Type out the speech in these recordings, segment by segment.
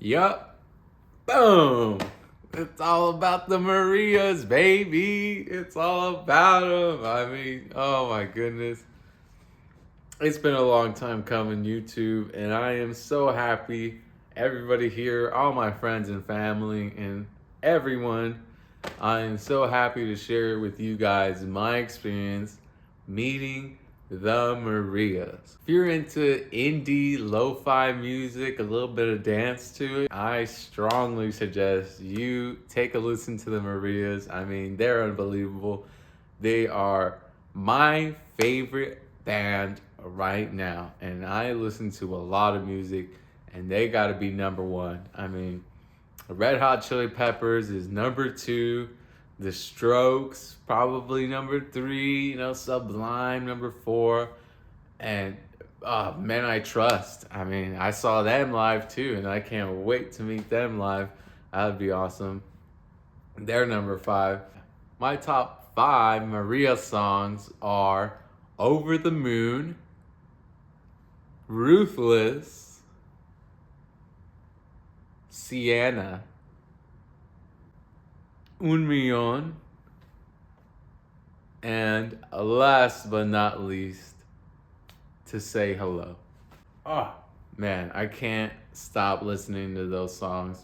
Yup. Boom. It's all about the Marías, baby. It's all about them. I mean, oh my goodness. It's been a long time coming, YouTube, and I am so happy. Everybody here, all my friends and family, and everyone, I am so happy to share with you guys my experience meeting the Marías. If you're into indie lo-fi music, a little bit of dance to it, I strongly suggest you take a listen to the Marías. I mean, they're unbelievable. They are my favorite band right now, and I listen to a lot of music, and they got to be number one. I mean, Red Hot Chili Peppers is number two. The Strokes probably number three. Sublime number four, and Men I Trust. I mean, I saw them live too, and I can't wait to meet them live. That'd be awesome. They're number five. My top five Maria songs are Over the Moon, Ruthless, Sienna, Un Millón, and last but not least, To Say Hello. Oh, man, I can't stop listening to those songs.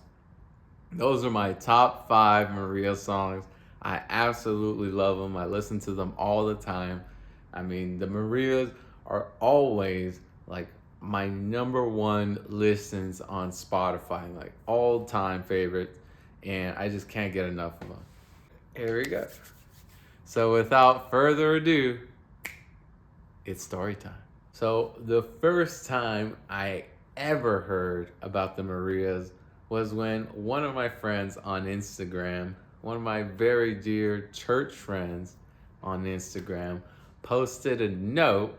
Those are my top five Maria songs. I absolutely love them. I listen to them all the time. I mean, the Marias are always like my number one listens on Spotify, like all time favorites, and I just can't get enough of them. Here we go. So without further ado, it's story time. So the first time I ever heard about the Marias was when one of my friends on Instagram, one of my very dear church friends on Instagram, posted a note,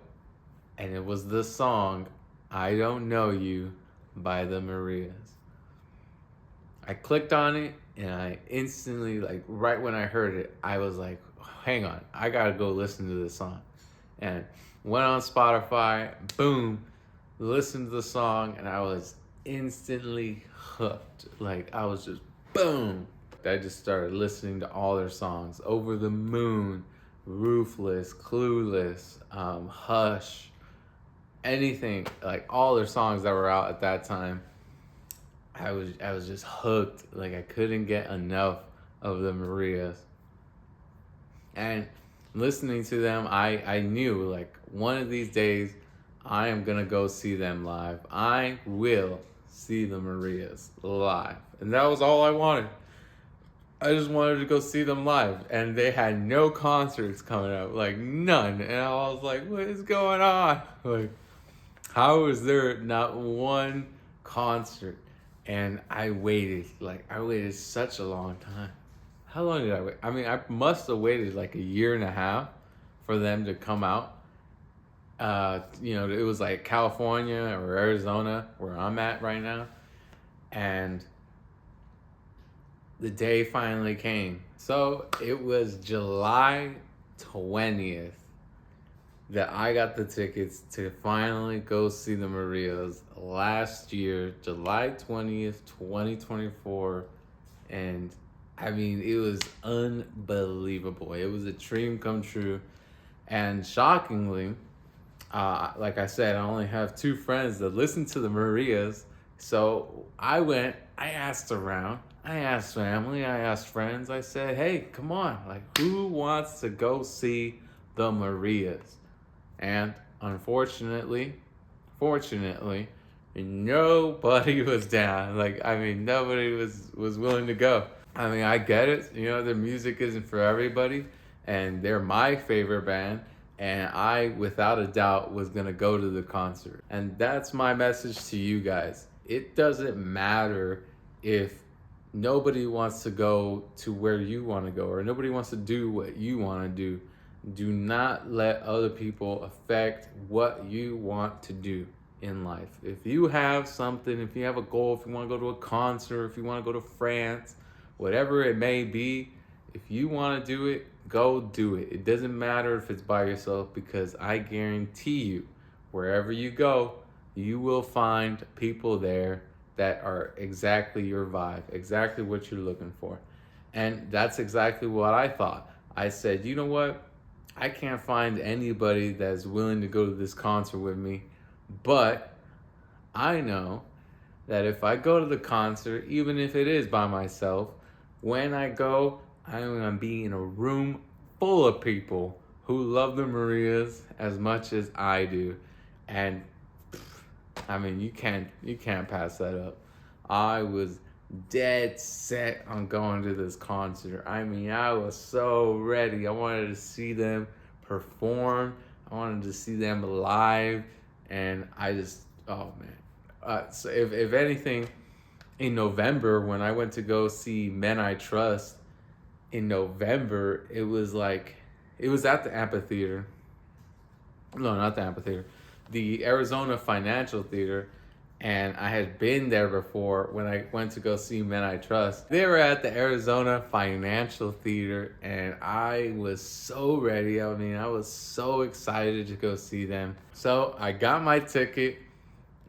and it was the song I Don't Know You by the Marías. I clicked on it, and I instantly, like right when I heard it, I was like, hang on, I gotta go listen to this song. And went on Spotify, boom, listened to the song, and I was instantly hooked. Like, I was just, boom. I just started listening to all their songs. Over the Moon, Ruthless, Clueless, Hush, anything, like all their songs that were out at that time. I was just hooked. Like, I couldn't get enough of the Marías. And listening to them, I knew, like, one of these days, I am gonna go see them live. I will see the Marías live. And that was all I wanted. I just wanted to go see them live. And they had no concerts coming up, like none. And I was like, what is going on? Like, how is there not one concert? And I waited such a long time. How long did I wait? I mean, I must have waited like a year and a half for them to come out. It was like California or Arizona, where I'm at right now. And the day finally came. So it was July 20th that I got the tickets to finally go see the Marías last year, July 20th, 2024. And I mean, it was unbelievable. It was a dream come true. And shockingly, like I said, I only have two friends that listen to the Marías. So I asked around, I asked family, I asked friends. I said, hey, come on. Like, who wants to go see the Marías? And unfortunately, nobody was down. Like, I mean, nobody was willing to go. I mean, I get it. The music isn't for everybody, and they're my favorite band, and I, without a doubt, was going to go to the concert. And that's my message to you guys. It doesn't matter if nobody wants to go to where you want to go, or nobody wants to do what you want to do. Do not let other people affect what you want to do in life. If you have something, if you have a goal, if you want to go to a concert, if you want to go to France, whatever it may be, if you want to do it, go do it. It doesn't matter if it's by yourself, because I guarantee you, wherever you go, you will find people there that are exactly your vibe, exactly what you're looking for. And that's exactly what I thought. I said, you know what? I can't find anybody that's willing to go to this concert with me, but I know that if I go to the concert, even if it is by myself, when I go, I'm gonna be in a room full of people who love the Marias as much as I do. And I mean, you can't pass that up. I was dead set on going to this concert. I mean, I was so ready. I wanted to see them perform. I wanted to see them live, and I just, oh man. So if anything, in November when I went to go see Men I Trust, in November it was at the amphitheater. No, not the amphitheater. The Arizona Financial Theater. And I had been there before when I went to go see Men I Trust. They were at the Arizona Financial Theater, and I was so ready. I mean, I was so excited to go see them. So I got my ticket.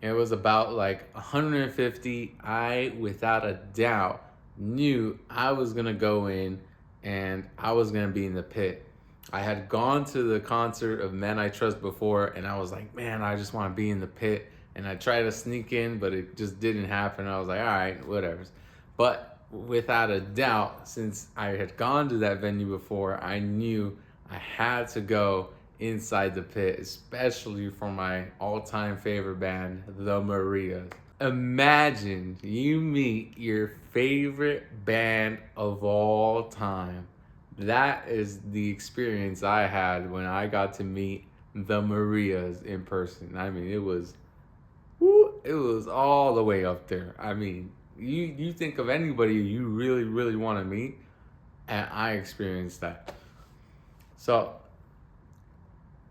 It was about like $150. I, without a doubt, knew I was gonna go in and I was gonna be in the pit. I had gone to the concert of Men I Trust before, and I was like, man, I just want to be in the pit. And I tried to sneak in, but it just didn't happen. I was like, all right, whatever. But without a doubt, since I had gone to that venue before, I knew I had to go inside the pit, especially for my all-time favorite band, the Marías. Imagine you meet your favorite band of all time. That is the experience I had when I got to meet the Marías in person. I mean, it was all the way up there. I mean, you think of anybody you really, really want to meet, and I experienced that. So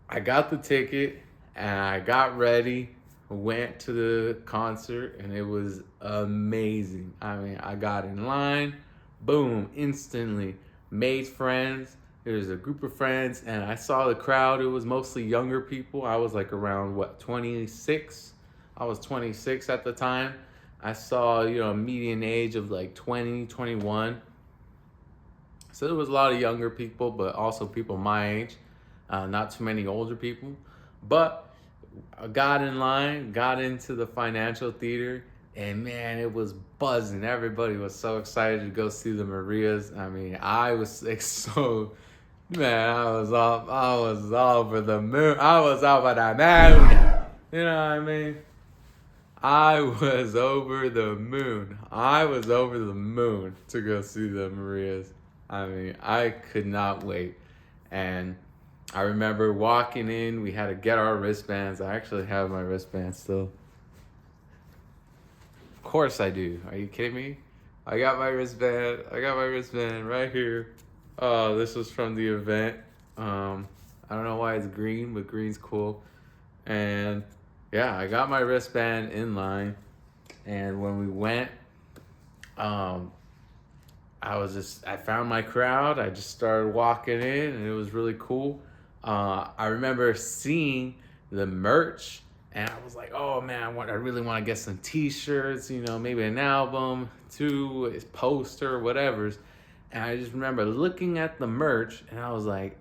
I got the ticket and I got ready, went to the concert, and it was amazing. I mean, I got in line, boom, instantly made friends. There's a group of friends, and I saw the crowd. It was mostly younger people. I was like around 26. I was 26 at the time. I saw, a median age of like 20, 21. So there was a lot of younger people, but also people my age. Not too many older people. But I got in line, got into the Financial Theater, and man, it was buzzing. Everybody was so excited to go see the Marías. I mean, I was like so, man, I was over the moon. I was over the moon. You know what I mean? I was over the moon. I was over the moon to go see the Marías. I mean, I could not wait. And I remember walking in, we had to get our wristbands. I actually have my wristbands still. Of course I do. Are you kidding me? I got my wristband right here. Oh, this was from the event. I don't know why it's green, but green's cool. And yeah, I got my wristband in line. And when we went, I found my crowd. I just started walking in, and it was really cool. I remember seeing the merch, and I was like, oh man, I really want to get some t-shirts, maybe an album, a poster, whatever. And I just remember looking at the merch, and I was like,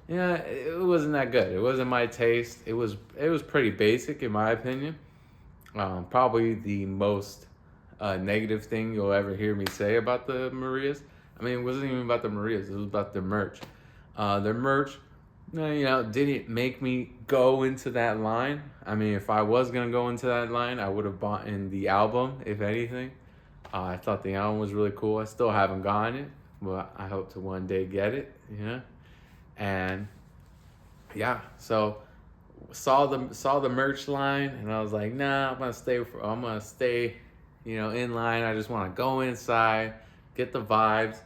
it wasn't that good. It wasn't my taste. It was pretty basic in my opinion. Probably the most negative thing you'll ever hear me say about the Marías. I mean, it wasn't even about the Marías. It was about the merch. Their merch, didn't make me go into that line. I mean, if I was going to go into that line, I would have bought in the album, if anything. I thought the album was really cool. I still haven't gotten it, but I hope to one day get it, And yeah, so saw the merch line, and I was like, nah, I'm gonna stay, in line. I just want to go inside, get the vibes.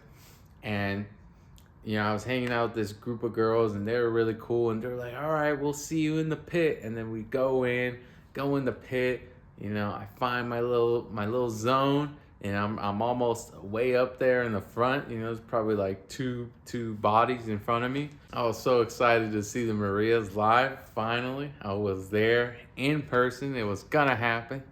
And I was hanging out with this group of girls, and they were really cool, and they were like, all right, we'll see you in the pit. And then we go in the pit. I find my little zone, and I'm almost way up there in the front. There's probably like two bodies in front of me. I was so excited to see the Marías live. Finally, I was there in person. It was gonna happen.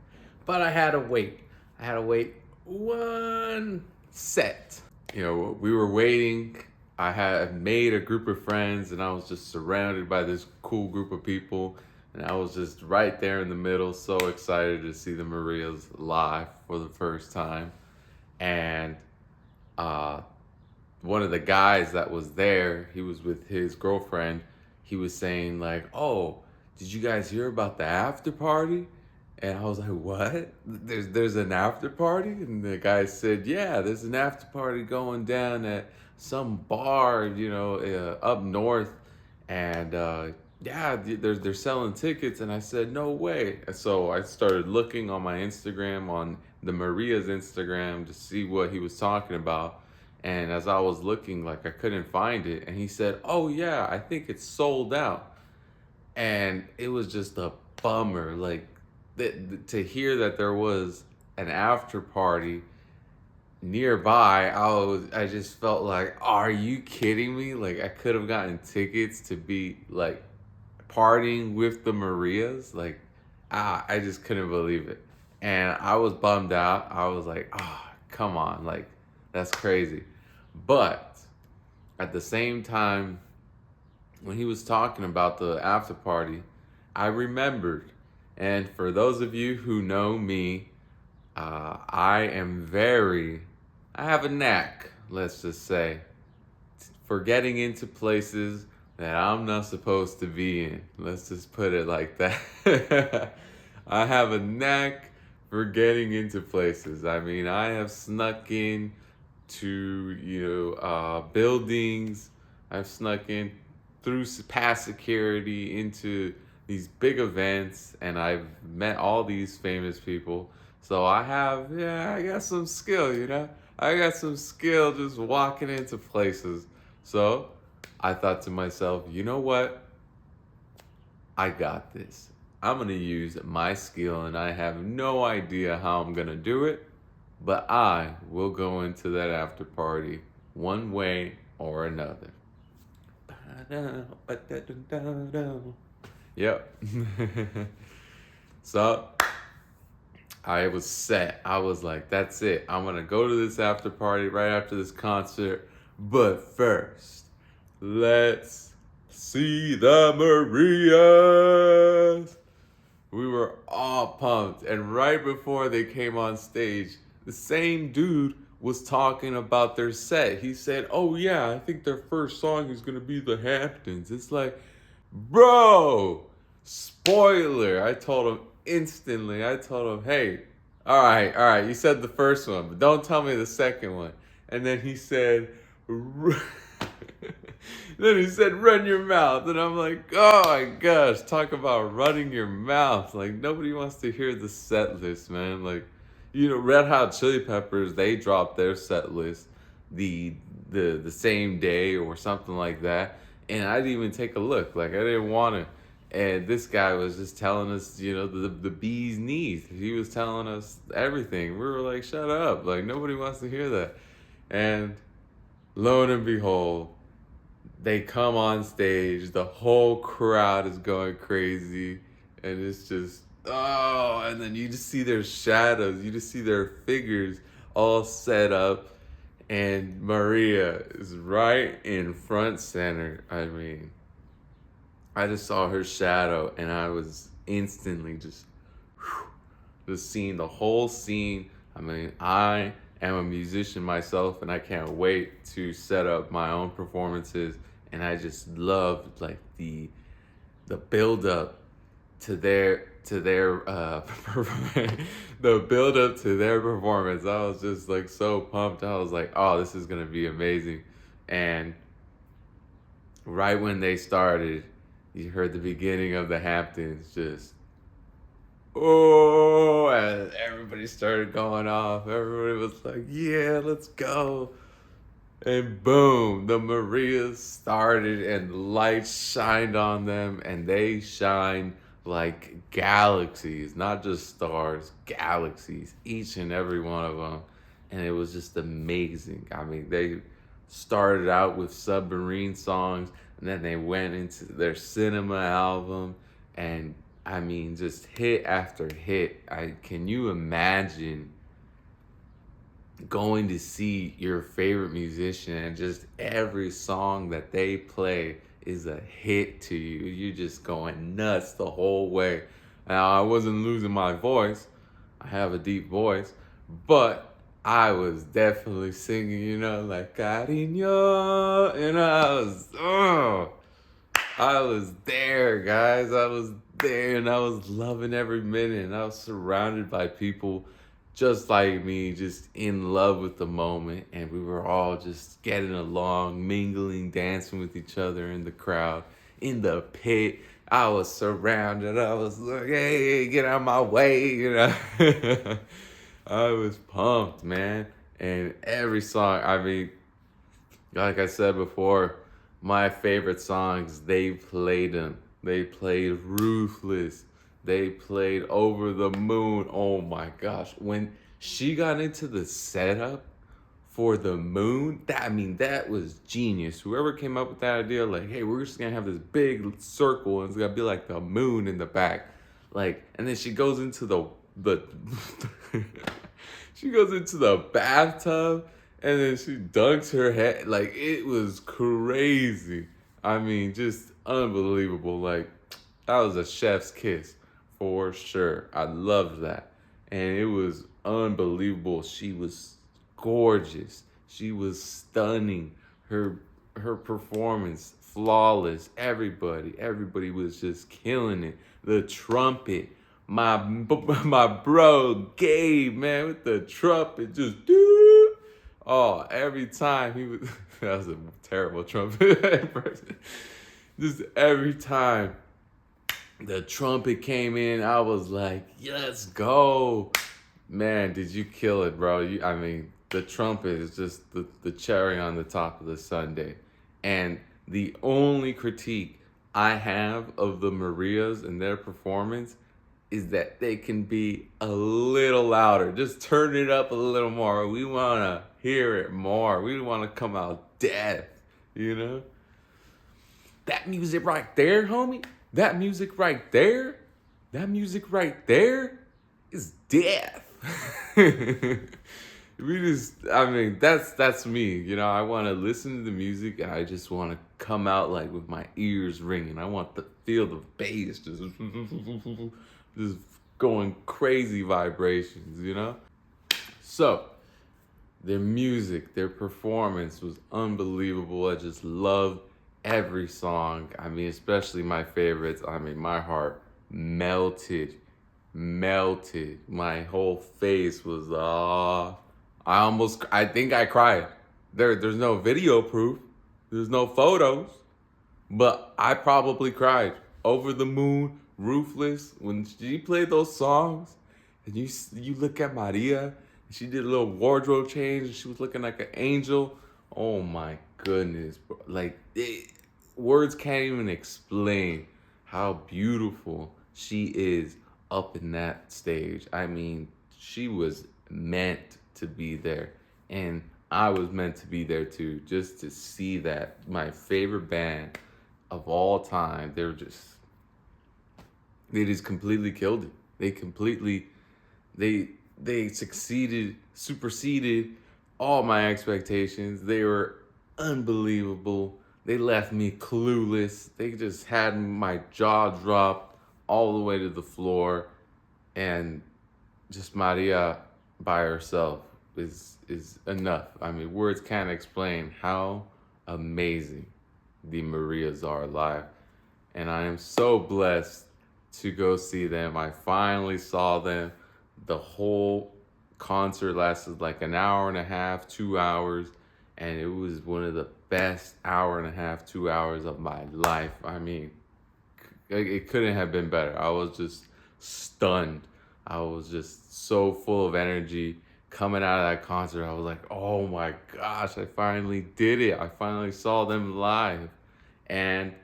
But I had to wait. I had to wait one set. You know, we were waiting. I had made a group of friends, and I was just surrounded by this cool group of people. And I was just right there in the middle, so excited to see the Marías live for the first time. And one of the guys that was there, he was with his girlfriend. He was saying like, "Oh, did you guys hear about the after party?" And I was like, "What? There's an after party?" And the guy said, "Yeah, there's an after party going down at some bar, you know, up north, and yeah, they're selling tickets." And I said, "No way!" And so I started looking on my Instagram, on the Maria's Instagram, to see what he was talking about. And as I was looking, like I couldn't find it, and he said, "Oh yeah, I think it's sold out." And it was just a bummer, like to hear that there was an after party nearby. I just felt like, are you kidding me? Like I could have gotten tickets to be like partying with the Marias. Like I just couldn't believe it, and I was bummed out. I was like, oh, come on, like that's crazy. But at the same time, when he was talking about the after party, I remembered. And for those of you who know me, I have a knack, let's just say, for getting into places that I'm not supposed to be in. Let's just put it like that. I have a knack for getting into places. I mean, I have snuck in to, buildings. I've snuck in through past security into these big events, and I've met all these famous people. So I got some skill, I got some skill just walking into places. So I thought to myself, you know what? I got this. I'm going to use my skill, and I have no idea how I'm going to do it, but I will go into that after party one way or another. Yep. So I was set. I was like, that's it. I'm going to go to this after party right after this concert. But first, let's see the Marías. We were all pumped. And right before they came on stage, the same dude was talking about their set. He said, "Oh yeah, I think their first song is gonna be the Hamptons." It's like, bro, spoiler. I told him instantly. I told him, "Hey, all right, you said the first one, but don't tell me the second one." And then he said, "Run your mouth." And I'm like, oh my gosh, talk about running your mouth. Like, nobody wants to hear the set list, man. Like, Red Hot Chili Peppers, they dropped their set list the same day or something like that. And I didn't even take a look. Like, I didn't want to. And this guy was just telling us, the bee's knees. He was telling us everything. We were like, shut up. Like, nobody wants to hear that. And lo and behold, they come on stage. The whole crowd is going crazy. And it's just, and then you just see their shadows. You just see their figures all set up. And Maria is right in front center. I mean, I just saw her shadow, and I was instantly just seeing the whole scene. I mean, I am a musician myself, and I can't wait to set up my own performances. And I just loved like the build up to their the build up to their performance. I was just like so pumped. I was like, oh, this is gonna be amazing. And right when they started, you heard the beginning of the Hamptons, just and everybody started going off. Everybody was like, yeah, let's go. And boom, the Marías started, and the lights shined on them, and they shined like galaxies, not just stars, galaxies, each and every one of them. And it was just amazing. I mean, they started out with Submarine songs, and then they went into their Cinema album, and I mean, just hit after hit. Can you imagine going to see your favorite musician and just every song that they play is a hit to you? You're just going nuts the whole way. Now, I wasn't losing my voice. I have a deep voice, but I was definitely singing, like Cariño, I was there, guys. I was there, and I was loving every minute, and I was surrounded by people just like me, just in love with the moment, and we were all just getting along, mingling, dancing with each other in the crowd, in the pit. I was surrounded. I was like, hey, get out of my way, I was pumped, man. And every song, I mean, like I said before, my favorite songs, they played them. They played Ruthless. They played Over the Moon. Oh my gosh. When she got into the setup for the moon, that was genius. Whoever came up with that idea, like, hey, we're just gonna have this big circle and it's gonna be like the moon in the back. Like, and then she goes into the she goes into the bathtub and then she dunks her head. Like, it was crazy. I mean, just unbelievable. Like, that was a chef's kiss for sure. I loved that. And it was unbelievable. She was gorgeous. She was stunning. Her performance, flawless. Everybody was just killing it. The trumpet. My bro Gabe, man, with the trumpet, just oh, every time he was that was a terrible trumpet person. Just every time the trumpet came in, I was like, let's go. Man, did you kill it, bro? The trumpet is just the cherry on the top of the sundae. And the only critique I have of the Marías and their performance is that they can be a little louder. Just turn it up a little more. We want to hear it more. We want to come out deaf, That music right there, homie. That music right there. That music right there is death. That's me. I want to listen to the music and I just want to come out like with my ears ringing. I want to feel the bass just going crazy vibrations, So, their music, their performance was unbelievable. I just loved every song. Especially my favorites. My heart melted. My whole face was, I think I cried. There's no video proof. There's no photos. But I probably cried. Over the Moon, Ruthless, when she played those songs, and you look at Maria, and she did a little wardrobe change, and she was looking like an angel. Oh my goodness, bro. Like, words can't even explain how beautiful she is up in that stage. She was meant to be there, and I was meant to be there too, just to see that. My favorite band of all time, they just completely killed it. They superseded all my expectations. They were unbelievable. They left me clueless. They just had my jaw dropped all the way to the floor. And just Maria by herself is enough. Words can't explain how amazing the Marías are live. And I am so blessed to go see them. I finally saw them. The whole concert lasted like an hour and a half, 2 hours, and it was one of the best hour and a half, 2 hours of my life. It couldn't have been better. I was just stunned. I was just so full of energy coming out of that concert. I was like, oh my gosh, I finally did it. I finally saw them live. And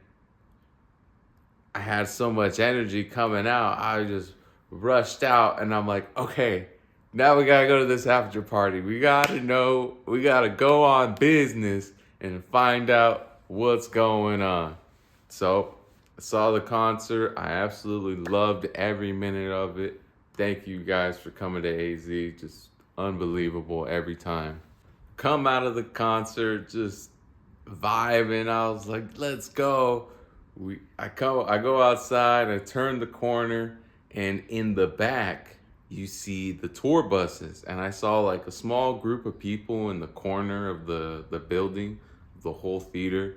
I had so much energy coming out, I just rushed out, and I'm like, okay, now we gotta go to this after party. We gotta go on business and find out what's going on. So saw the concert. I absolutely loved every minute of it. Thank you guys for coming to AZ. Just unbelievable every time. Come out of the concert just vibing. I was like, let's go. I go outside, I turn the corner, and in the back you see the tour buses. And I saw like a small group of people in the corner of the building, the whole theater.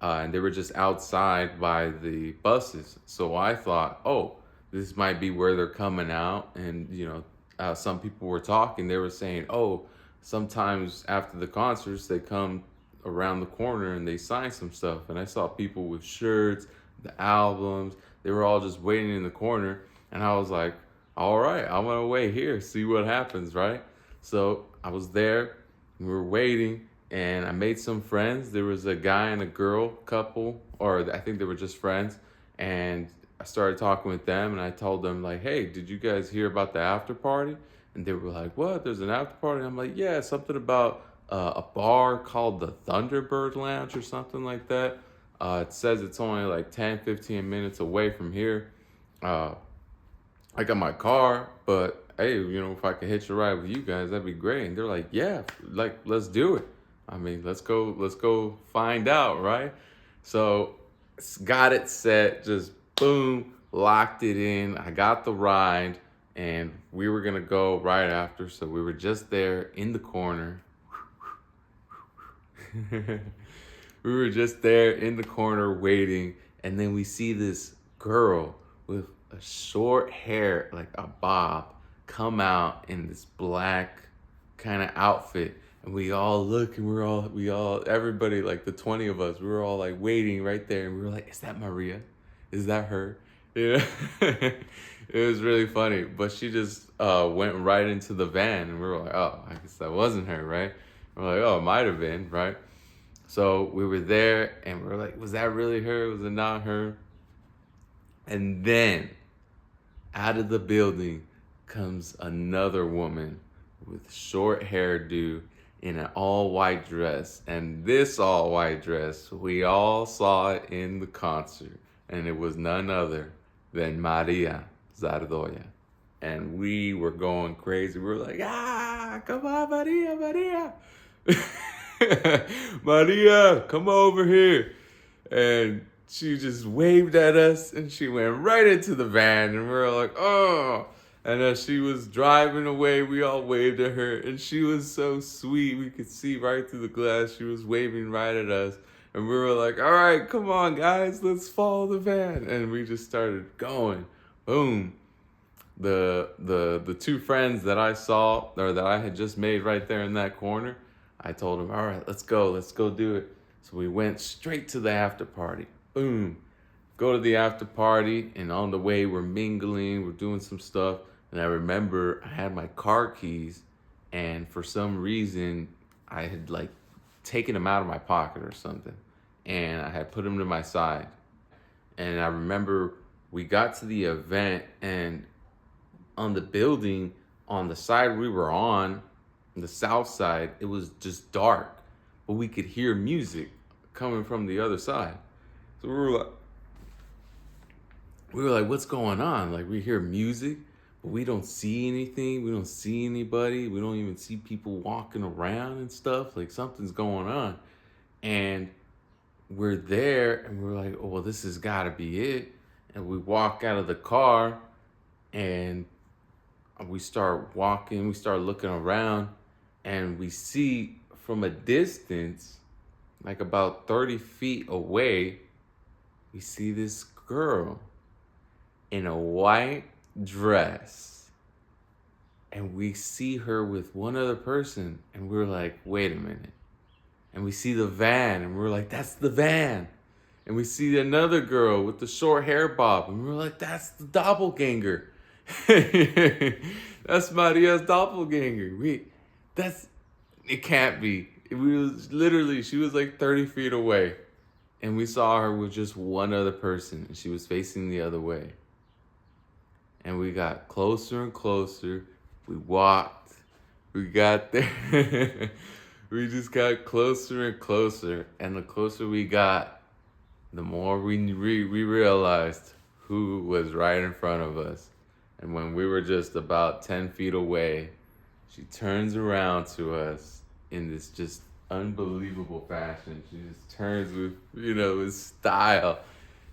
And they were just outside by the buses. So I thought, oh, this might be where they're coming out. And, some people were talking. They were saying, oh, sometimes after the concerts, they come around the corner and they sign some stuff. And I saw people with shirts, the albums. They were all just waiting in the corner. And I was like, all right, I'm going to wait here, see what happens, right? So I was there. We were waiting. And I made some friends. There was a guy and a girl couple, or I think they were just friends. And I started talking with them, and I told them, like, hey, did you guys hear about the after party? And they were like, what? There's an after party? And I'm like, yeah, something about a bar called the Thunderbird Lounge or something like that. It says it's only like 10, 15 minutes away from here. I got my car, but hey, if I could hitch a ride with you guys, that'd be great. And they're like, yeah, like, let's do it. I mean, let's go find out, right? So got it set, just boom, locked it in. I got the ride, and we were gonna go right after. So we were just there in the corner. We were just there in the corner waiting, and then we see this girl with a short hair, like a bob, come out in this black kind of outfit. And we all look, and everybody, like the 20 of us, we were all like waiting right there. And we were like, is that Maria? Is that her? Yeah. It was really funny. But she just went right into the van. And we were like, oh, I guess that wasn't her, right? We're like, oh, it might have been, right? So we were there, and we were like, was that really her? Was it not her? And then out of the building comes another woman with short hairdo, in an all-white dress. And this all-white dress, we all saw it in the concert. And it was none other than Maria Zardoya. And we were going crazy. We were like, come on, Maria. Maria, come over here. And she just waved at us, and she went right into the van. And we were like, oh. And as she was driving away, we all waved at her. And she was so sweet. We could see right through the glass. She was waving right at us. And we were like, all right, come on, guys. Let's follow the van. And we just started going. Boom. The two friends that I saw, or that I had just made right there in that corner, I told them, all right, let's go do it. So we went straight to the after party. Boom. Go to the after party, and on the way we're mingling, we're doing some stuff. And I remember I had my car keys, and for some reason I had like taken them out of my pocket or something, and I had put them to my side. And I remember we got to the event, and on the building, on the side we were on the south side, it was just dark, but we could hear music coming from the other side. So we were like, what's going on? Like, we hear music, but we don't see anything. We don't see anybody. We don't even see people walking around and stuff. Like, something's going on. And we're there, and we're like, oh, well, this has got to be it. And we walk out of the car, and we start walking. We start looking around, and we see from a distance, like about 30 feet away, we see this girl in a white dress, and we see her with one other person, and we're like, wait a minute. And we see the van, and we're like, that's the van. And we see another girl with the short hair bob, and we're like, that's the doppelganger. That's Maria's doppelganger. It can't be. She was like 30 feet away, and we saw her with just one other person, and she was facing the other way. And we got closer and closer. We walked. We got there. We just got closer and closer. And the closer we got, the more we realized who was right in front of us. And when we were just about 10 feet away, she turns around to us in this just unbelievable fashion. She just turns with style.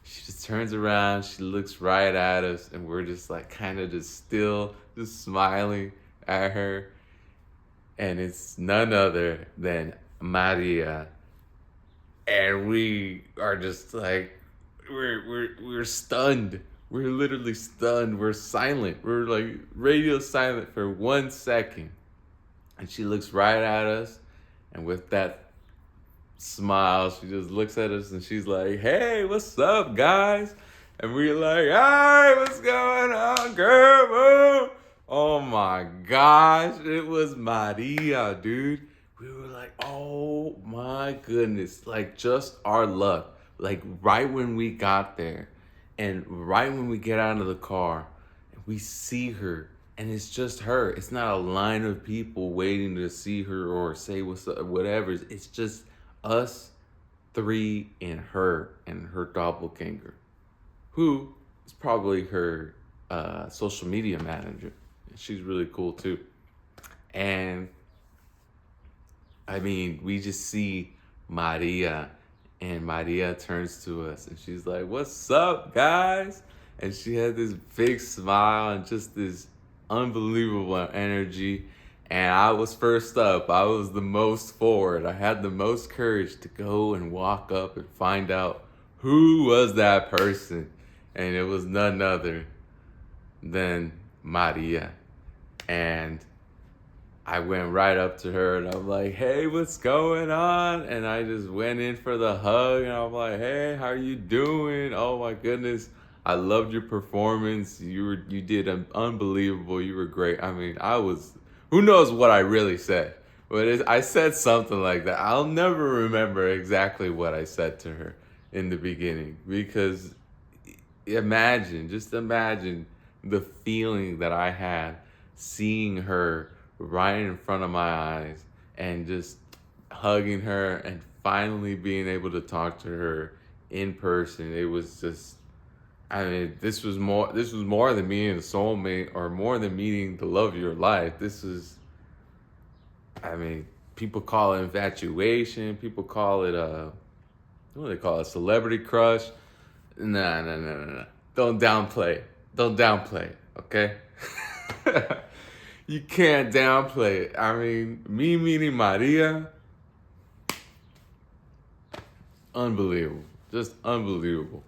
She just turns around, she looks right at us, and we're just like kind of just still, just smiling at her. And it's none other than Maria. And we are just like, we're stunned. We're literally stunned. We're silent. We're like radio silent for 1 second. And she looks right at us, and with that smile, she just looks at us and she's like, "Hey, what's up, guys?" And we're like, "Hey, what's going on, girl?" Oh my gosh, it was Maria, dude. We were like, "Oh my goodness!" Like just our luck. Like right when we got there, and right when we get out of the car, we see her. And it's just her. It's not a line of people waiting to see her or say what's up, whatever. It's just us three and her doppelganger, who is probably her social media manager. She's really cool too. And I mean, we just see Maria, and Maria turns to us and she's like, "What's up, guys?" And she had this big smile and just this unbelievable energy. And I was first up. I was the most forward. I had the most courage to go and walk up and find out who was that person. And it was none other than Maria. And I went right up to her and I'm like, "Hey, what's going on?" And I just went in for the hug and I'm like, "Hey, how are you doing? Oh my goodness. I loved your performance. You did unbelievable. You were great." I mean, who knows what I really said, but I said something like that. I'll never remember exactly what I said to her in the beginning, because just imagine the feeling that I had seeing her right in front of my eyes and just hugging her and finally being able to talk to her in person. It was just, I mean, this was more than meeting a soulmate or more than meeting the love of your life. This is, I mean, people call it infatuation. People call it what do they call it? Celebrity crush. Nah. Don't downplay it. Don't downplay it, okay? You can't downplay it. I mean, me meeting Maria, unbelievable. Just unbelievable.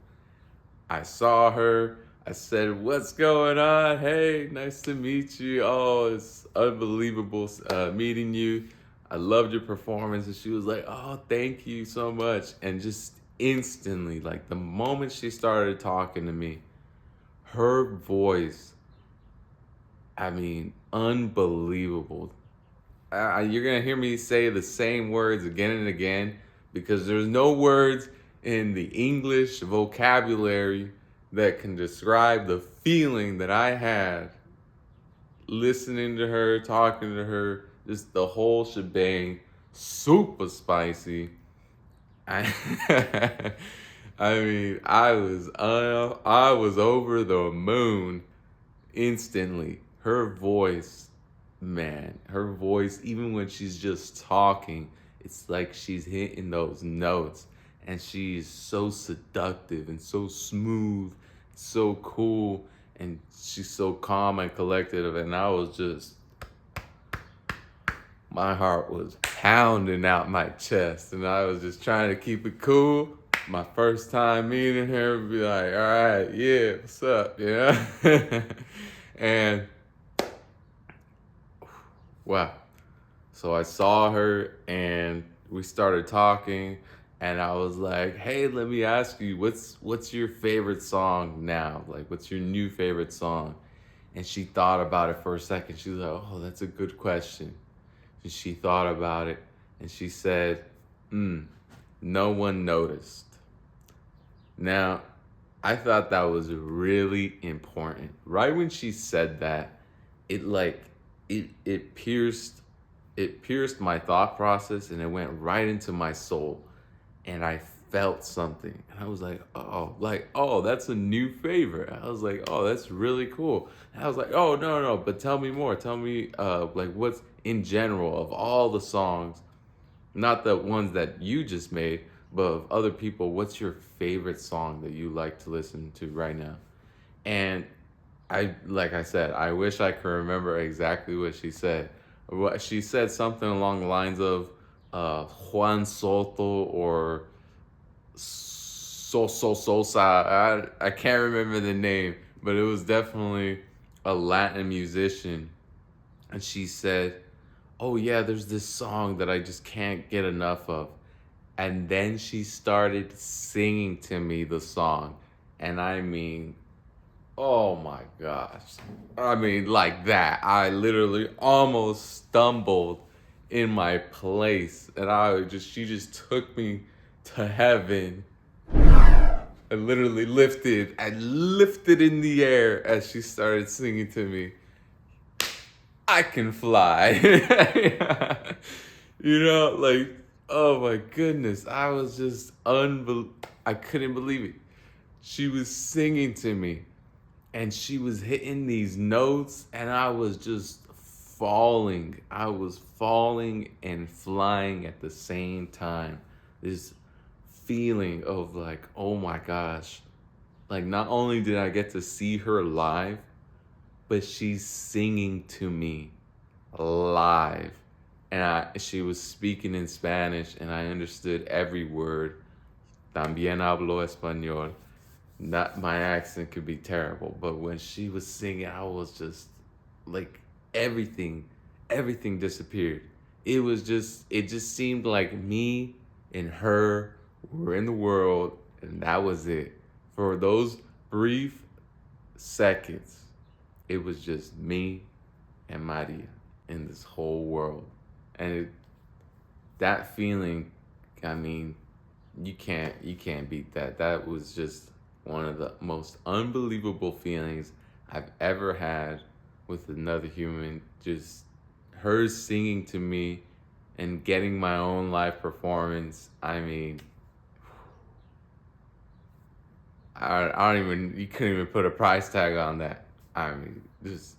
I saw her. I said, "What's going on? Hey, nice to meet you. Oh, it's unbelievable meeting you. I loved your performance." And she was like, "Oh, thank you so much." And just instantly, like the moment she started talking to me, her voice, I mean, unbelievable. You're going to hear me say the same words again and again, because there's no words in the English vocabulary that can describe the feeling that I had listening to her, talking to her, just the whole shebang, super spicy. I, I mean, I was over the moon instantly. Her voice, man, even when she's just talking, it's like she's hitting those notes. And she's so seductive and so smooth, so cool, and she's so calm and collected. And I was just, my heart was pounding out my chest, and I was just trying to keep it cool. My first time meeting her, be like, "All right, yeah, what's up?" And wow. So I saw her and we started talking, and I was like, "Hey, let me ask you, what's your favorite song now? Like, what's your new favorite song?" And she thought about it for a second. She was like, "Oh, that's a good question." And she thought about it and she said, "No One Noticed." Now, I thought that was really important. Right when she said that, it pierced my thought process, and it went right into my soul. And I felt something. And I was like, oh, that's a new favorite. I was like, oh, that's really cool. And I was like, oh, no, but tell me more. Tell me, like, what's in general of all the songs, not the ones that you just made, but of other people, what's your favorite song that you like to listen to right now? And like I said, I wish I could remember exactly what she said. What she said something along the lines of Juan Soto or Sosa. I can't remember the name, but it was definitely a Latin musician. And she said, oh yeah, there's this song that I just can't get enough of. And then she started singing to me the song. And I mean, oh my gosh. I mean, like that. I literally almost stumbled in my place. And she just took me to heaven. I literally lifted in the air as she started singing to me. I can fly. You know, like, oh my goodness. I was just I couldn't believe it. She was singing to me and she was hitting these notes and I was just falling. I was falling and flying at the same time. This feeling of like, oh my gosh. Like, not only did I get to see her live, but she's singing to me live. And she was speaking in Spanish and I understood every word. También hablo español. Not, my accent could be terrible, but when she was singing, I was just like, everything disappeared. It just seemed like me and her were in the world and that was it. For those brief seconds, it was just me and Maria in this whole world. And that feeling, I mean, you can't beat that. That was just one of the most unbelievable feelings I've ever had with another human. Just her singing to me and getting my own live performance. I mean, you couldn't even put a price tag on that. I mean, just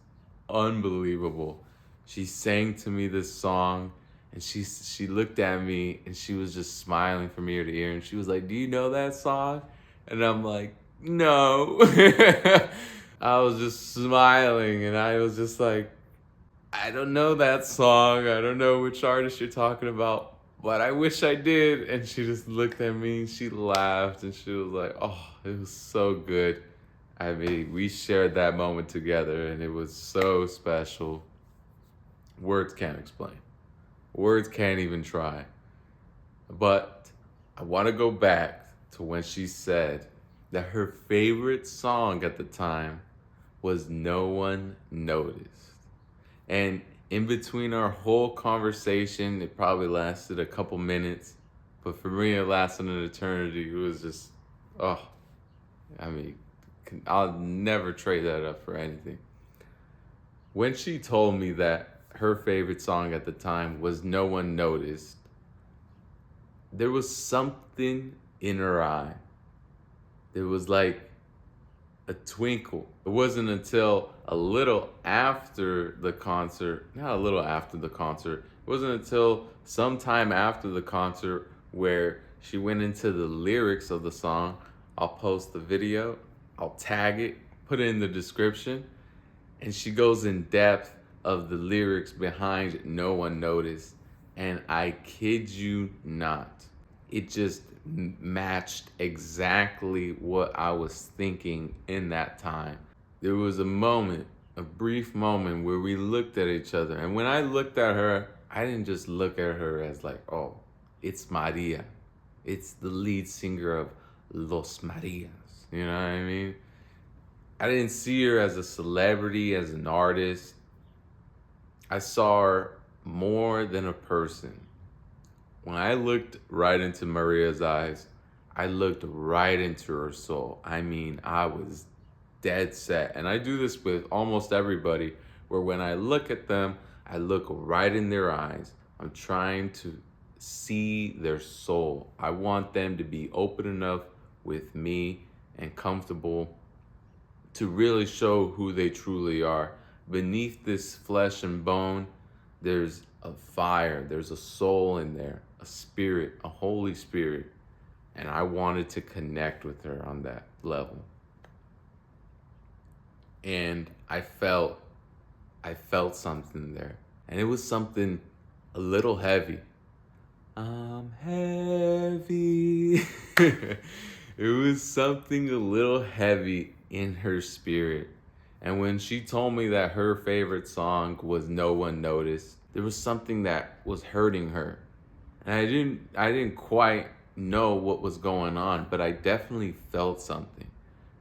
unbelievable. She sang to me this song and she looked at me and she was just smiling from ear to ear and she was like, do you know that song? And I'm like, no. I was just smiling and I was just like, I don't know that song. I don't know which artist you're talking about, but I wish I did. And she just looked at me and she laughed and she was like, oh, it was so good. I mean, we shared that moment together and it was so special. Words can't explain. Words can't even try. But I want to go back to when she said that her favorite song at the time was No One Noticed. And in between our whole conversation, it probably lasted a couple minutes, but for me, it lasted an eternity. It was just, oh, I mean, I'll never trade that up for anything. When she told me that her favorite song at the time was No One Noticed, there was something in her eye. There was like a twinkle. It wasn't until a little after the concert, not a little after the concert, it wasn't until sometime after the concert where she went into the lyrics of the song. I'll post the video, I'll tag it, put it in the description, and she goes in depth of the lyrics behind No One Noticed. And I kid you not, it just matched exactly what I was thinking in that time. There was a moment, a brief moment where we looked at each other. And when I looked at her, I didn't just look at her as like, oh, it's Maria. It's the lead singer of Los Marías. You know what I mean? I didn't see her as a celebrity, as an artist. I saw her more than a person. When I looked right into Maria's eyes, I looked right into her soul. I mean, I was dead set. And I do this with almost everybody, where when I look at them, I look right in their eyes. I'm trying to see their soul. I want them to be open enough with me and comfortable to really show who they truly are. Beneath this flesh and bone, there's a fire, there's a soul in there, a spirit, a Holy Spirit. And I wanted to connect with her on that level. And I felt something there. And it was something a little heavy. I'm heavy. It was something a little heavy in her spirit. And when she told me that her favorite song was No One Noticed, there was something that was hurting her. And I didn't quite know what was going on, but I definitely felt something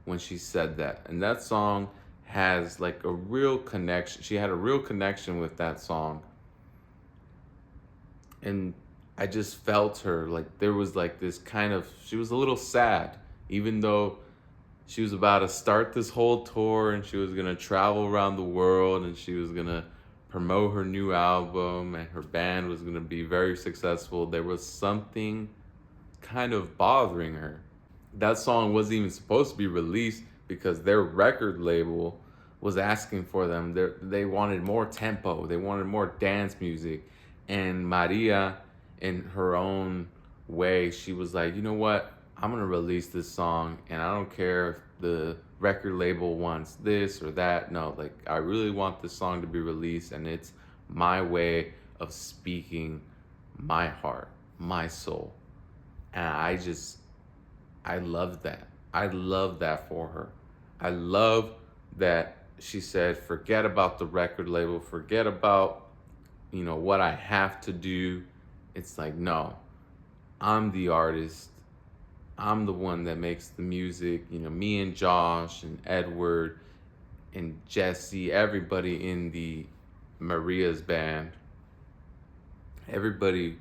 when she said that. And that song has like a real connection. She had a real connection with that song. And I just felt her, like there was like this kind of, she was a little sad, even though she was about to start this whole tour and she was gonna travel around the world and she was gonna promote her new album and her band was gonna be very successful. There was something kind of bothering her. That song wasn't even supposed to be released because their record label was asking for them. They wanted more tempo, they wanted more dance music. And Maria, in her own way, she was like, you know what? I'm gonna release this song and I don't care if the record label wants this or that. No, like I really want this song to be released and it's my way of speaking my heart, my soul. And I love that. I love that for her. I love that she said, forget about the record label, forget about, you know, what I have to do. It's like, no, I'm the artist. I'm the one that makes the music. You know, me and Josh and Edward and Jesse, everybody in the Marías band, everybody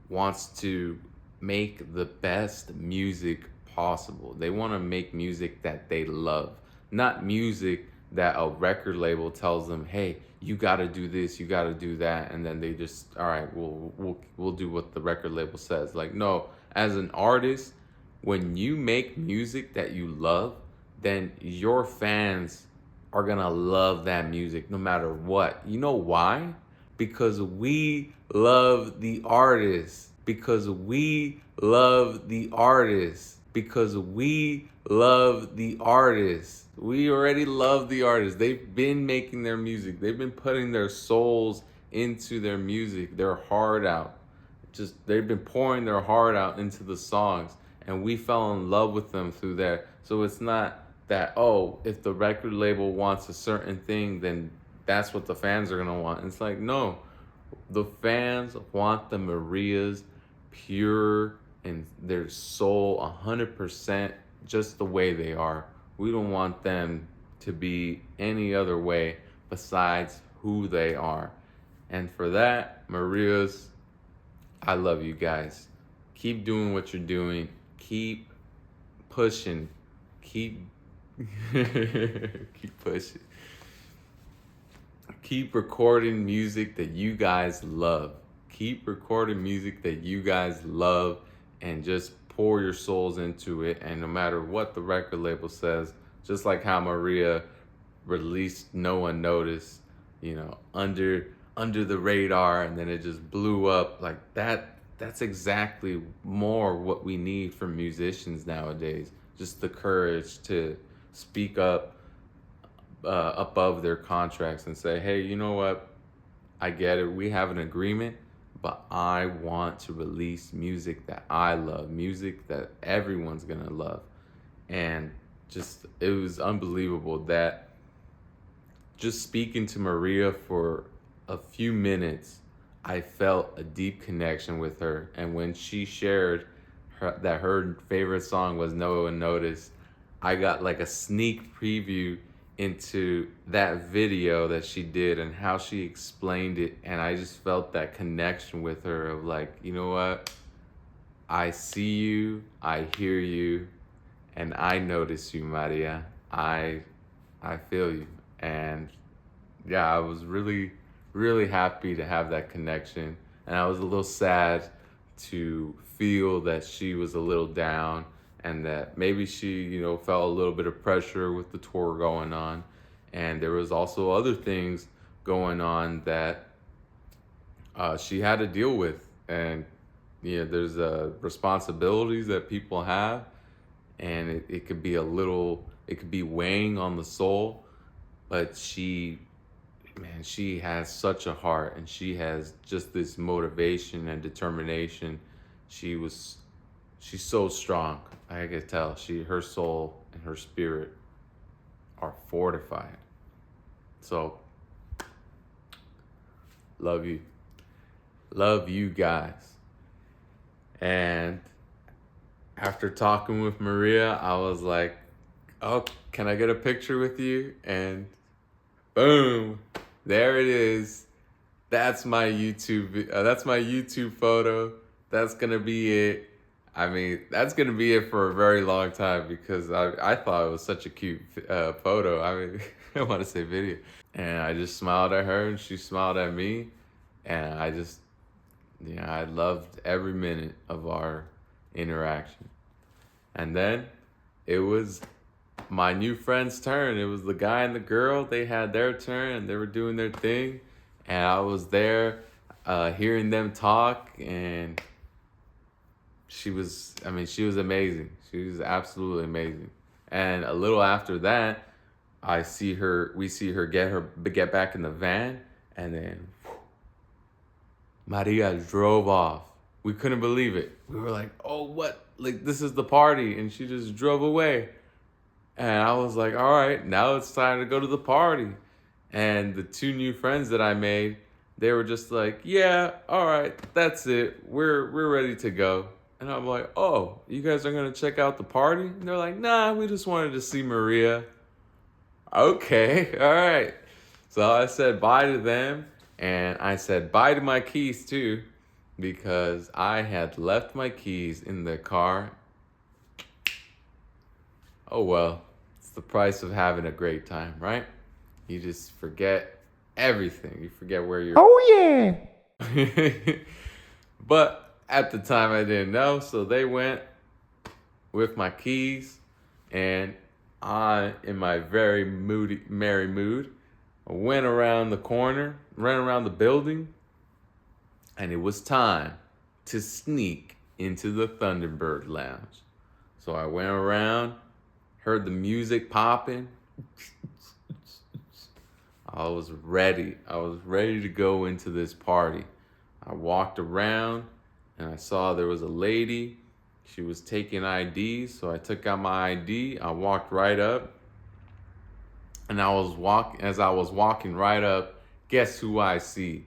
wants to make the best music possible. They want to make music that they love, not music that a record label tells them, hey, you got to do this, you got to do that, and then they just, all right, we'll do what the record label says. Like, no, as an artist, when you make music that you love, then your fans are gonna love that music no matter what. You know why? Because we love the artist. Because we love the artist. Because we love the artist. We already love the artist. They've been making their music. They've been putting their souls into their music, their heart out. Just they've been pouring their heart out into the songs, and we fell in love with them through there. So it's not that, oh, if the record label wants a certain thing, then that's what the fans are gonna want. It's like, no, the fans want the Marías pure and their soul 100% just the way they are. We don't want them to be any other way besides who they are. And for that, Marías, I love you guys. Keep doing what you're doing. Keep pushing. Keep keep pushing. Keep recording music that you guys love. Keep recording music that you guys love and just pour your souls into it. And no matter what the record label says, just like how Maria released No One Noticed, you know, under the radar, and then it just blew up like that. That's exactly more what we need from musicians nowadays. Just the courage to speak up above their contracts and say, hey, you know what? I get it. We have an agreement, but I want to release music that I love, music that everyone's gonna love. And just, it was unbelievable that just speaking to Maria for a few minutes, I felt a deep connection with her. And when she shared that her favorite song was No One Noticed, I got like a sneak preview into that video that she did and how she explained it. And I just felt that connection with her of like, you know what? I see you, I hear you, and I notice you, Maria. I feel you. And yeah, I was really, really happy to have that connection And I was a little sad to feel that she was a little down and that maybe she, felt a little bit of pressure with the tour going on. And there was also other things going on that she had to deal with. And, there's responsibilities that people have, and it could be it could be weighing on the soul, but she has such a heart, and she has just this motivation and determination. She's so strong. I could tell her soul and her spirit are fortified. So, love you guys. And after talking with Maria, I was like, oh, can I get a picture with you? And boom, there it is. That's my YouTube photo. That's gonna be it. I mean, that's gonna be it for a very long time because I thought it was such a cute photo. I mean, I want to say video. And I just smiled at her and she smiled at me. And I loved every minute of our interaction. And then it was my new friend's turn. It was the guy and the girl. They had their turn and they were doing their thing. And I was there hearing them talk, and she was amazing. She was absolutely amazing. And a little after that, we see her get back in the van, and then Maria drove off. We couldn't believe it. We were like, oh, what? Like, this is the party. And she just drove away. And I was like, all right, now it's time to go to the party. And the two new friends that I made, they were just like, yeah, all right, that's it. We're ready to go. And I'm like, oh, you guys are going to check out the party? And they're like, nah, we just wanted to see Maria. Okay, all right. So I said bye to them. And I said bye to my keys too, because I had left my keys in the car. Oh well, it's the price of having a great time, right? You just forget everything. You forget where you're. Oh yeah. But at the time I didn't know, so they went with my keys, and I, in my very merry mood, went around the corner, ran around the building, and it was time to sneak into the Thunderbird Lounge. So I went around, heard the music popping. I was ready. I was ready to go into this party. I walked around, and I saw there was a lady. She was taking IDs, so I took out my ID. I walked right up. And as I was walking right up, guess who I see?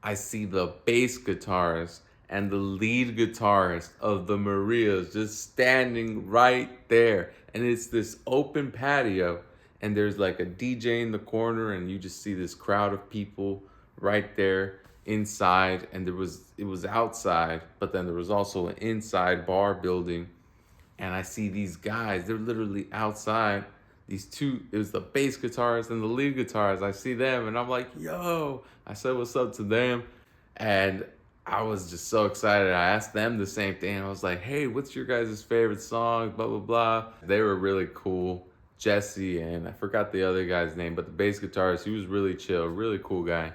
I see the bass guitarist and the lead guitarist of the Marías just standing right there. And it's this open patio, and there's like a DJ in the corner, and you just see this crowd of people right there inside. And it was outside, but then there was also an inside bar building. And I see these guys, they're literally outside. These two, it was the bass guitarist and the lead guitarist. I see them and I'm like, yo, I said what's up to them. And I was just so excited. I asked them the same thing. I was like, hey, what's your guys' favorite song? Blah, blah, blah. They were really cool. Jesse, and I forgot the other guy's name, but the bass guitarist, he was really chill, really cool guy.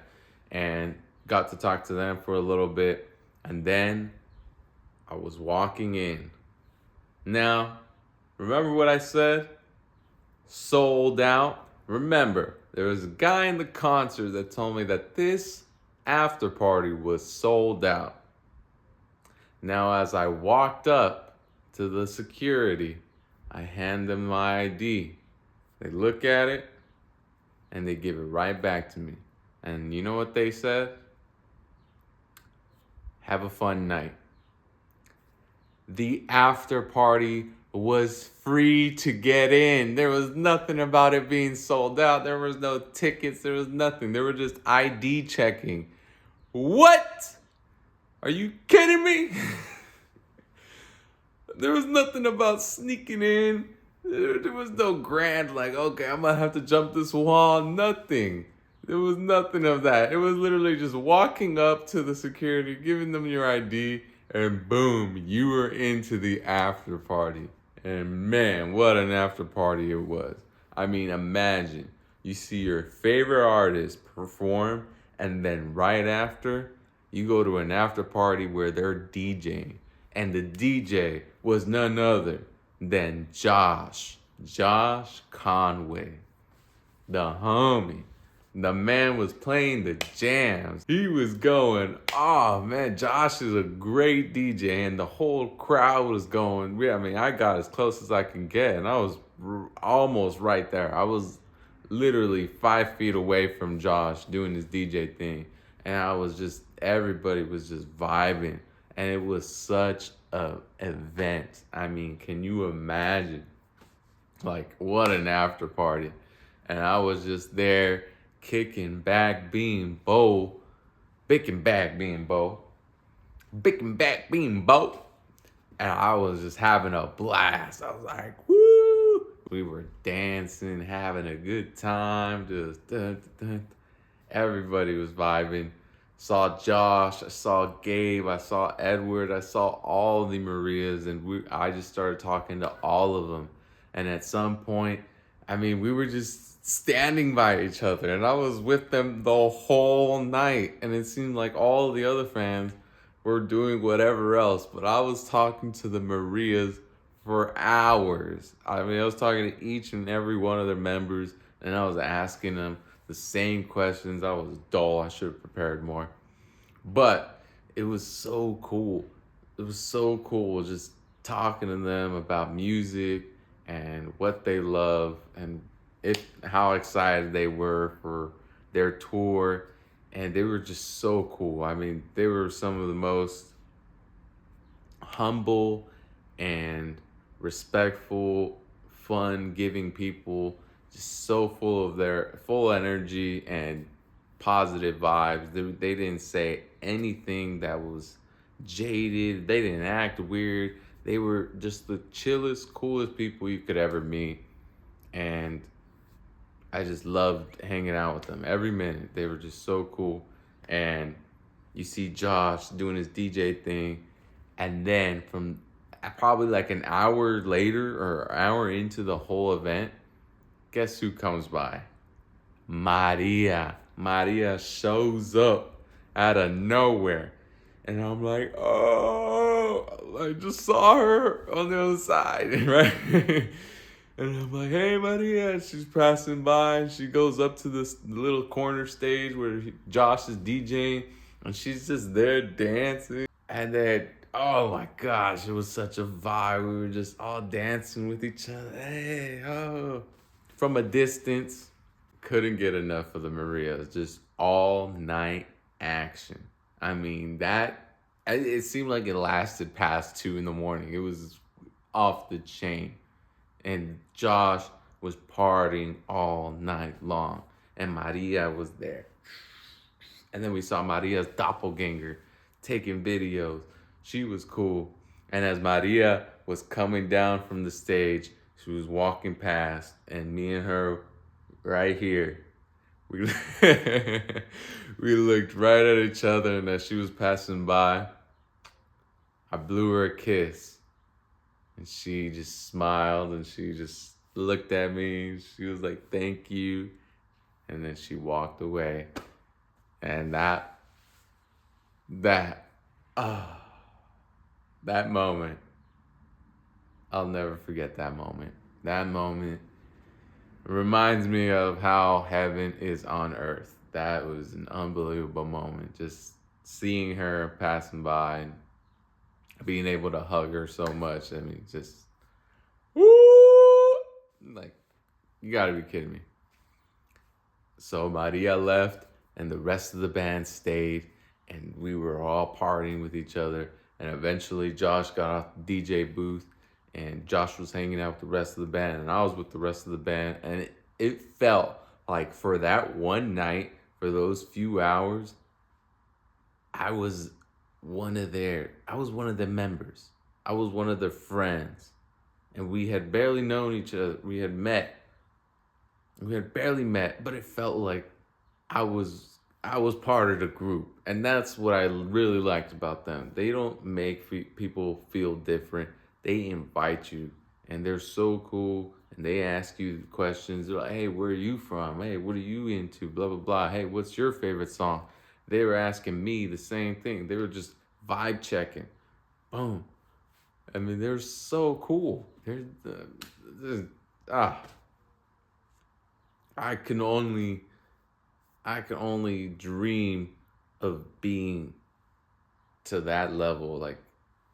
And got to talk to them for a little bit. And then I was walking in. Now, remember what I said? Sold out. Remember, there was a guy in the concert that told me that this after party was sold out. Now, as I walked up to the security, I hand them my ID. They look at it and they give it right back to me. And you know what they said? Have a fun night. The after party was free to get in. There was nothing about it being sold out. There was no tickets. There was nothing. They were just ID checking. What? Are you kidding me? There was nothing about sneaking in. There was no grand, like, okay, I'm gonna have to jump this wall. Nothing. There was nothing of that. It was literally just walking up to the security, giving them your ID, and boom, you were into the after party. And man, what an after party it was. I mean, imagine you see your favorite artist perform, and then right after, you go to an after party where they're DJing. And the DJ was none other than Josh Conway, the homie. The man was playing the jams. He was going, oh man, Josh is a great DJ, and the whole crowd was going. I mean, I got as close as I can get, and I was almost right there. I was literally 5 feet away from Josh doing his DJ thing, and everybody was just vibing, and it was such a event. I mean, can you imagine? Like, what an after party. And I was just there kicking back, being bold, bicking back, being bold, bicking back, being bold. And I was just having a blast. I was like, woo! We were dancing, having a good time. Just everybody was vibing. Saw Josh, I saw Gabe, I saw Edward, I saw all the Marías, and I just started talking to all of them. And at some point, I mean, we were just standing by each other, and I was with them the whole night, and it seemed like all the other fans were doing whatever else, but I was talking to the Marías for hours. I mean, I was talking to each and every one of their members, and I was asking them the same questions. I was dull. I should have prepared more, but it was so cool. It was so cool just talking to them about music and what they love, and how excited they were for their tour. And they were just so cool. I mean, they were some of the most humble and respectful, fun-giving people, just so full of their full energy and positive vibes. They didn't say anything that was jaded. They didn't act weird. They were just the chillest, coolest people you could ever meet. And I just loved hanging out with them every minute. They were just so cool. And you see Josh doing his DJ thing. And then from probably like an hour later or an hour into the whole event, guess who comes by? María. María shows up out of nowhere. And I'm like, oh, I just saw her on the other side, right? And I'm like, hey, María. And she's passing by, and she goes up to this little corner stage where Josh is DJing, and she's just there dancing. And then, oh my gosh, it was such a vibe. We were just all dancing with each other. Hey, oh. From a distance, couldn't get enough of the Marías. Just all night action. I mean, it seemed like it lasted past 2 a.m. It was off the chain. And Josh was partying all night long. And María was there. And then we saw Maria's doppelganger taking videos. She was cool. And as María was coming down from the stage, she was walking past. And me and her, right here, we looked right at each other. And as she was passing by, I blew her a kiss. And she just smiled, and she just looked at me. She was like, thank you. And then she walked away. And that moment, I'll never forget that moment. That moment reminds me of how heaven is on earth. That was an unbelievable moment. Just seeing her passing by and being able to hug her so much. I mean, just, woo! Like, you gotta be kidding me. So María left, and the rest of the band stayed, and we were all partying with each other. And eventually Josh got off the DJ booth, and Josh was hanging out with the rest of the band, and I was with the rest of the band. And it felt like for that one night, for those few hours, I was one of their members. I was one of their friends. And we had barely known each other. We had barely met, but it felt like I was part of the group, and that's what I really liked about them. They don't make people feel different. They invite you, and they're so cool. And they ask you questions. They're like, "Hey, where are you from? Hey, what are you into? Blah blah blah. Hey, what's your favorite song?" They were asking me the same thing. They were just vibe checking. Boom. I mean, they're so cool. They're ah. I can only dream of being to that level, like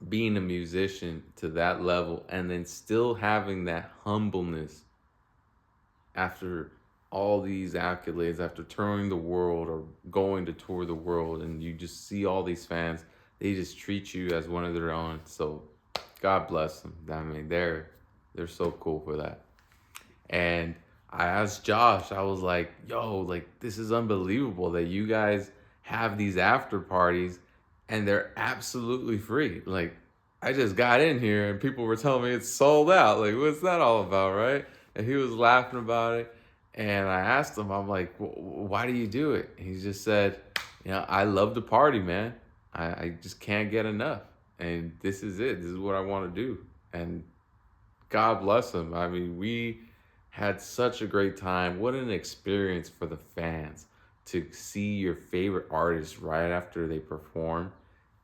being a musician to that level, and then still having that humbleness after all these accolades, after touring the world or going to tour the world, and you just see all these fans, they just treat you as one of their own. So God bless them. I mean, they're so cool for that. And I asked Josh, I was like, yo, like, this is unbelievable that you guys have these after parties and they're absolutely free. Like, I just got in here and people were telling me it's sold out. Like, what's that all about, right? And he was laughing about it. And I asked him, I'm like, why do you do it? And he just said, I love to party, man. I just can't get enough. And this is it. This is what I want to do. And God bless him. I mean, we had such a great time. What an experience for the fans to see your favorite artist right after they perform,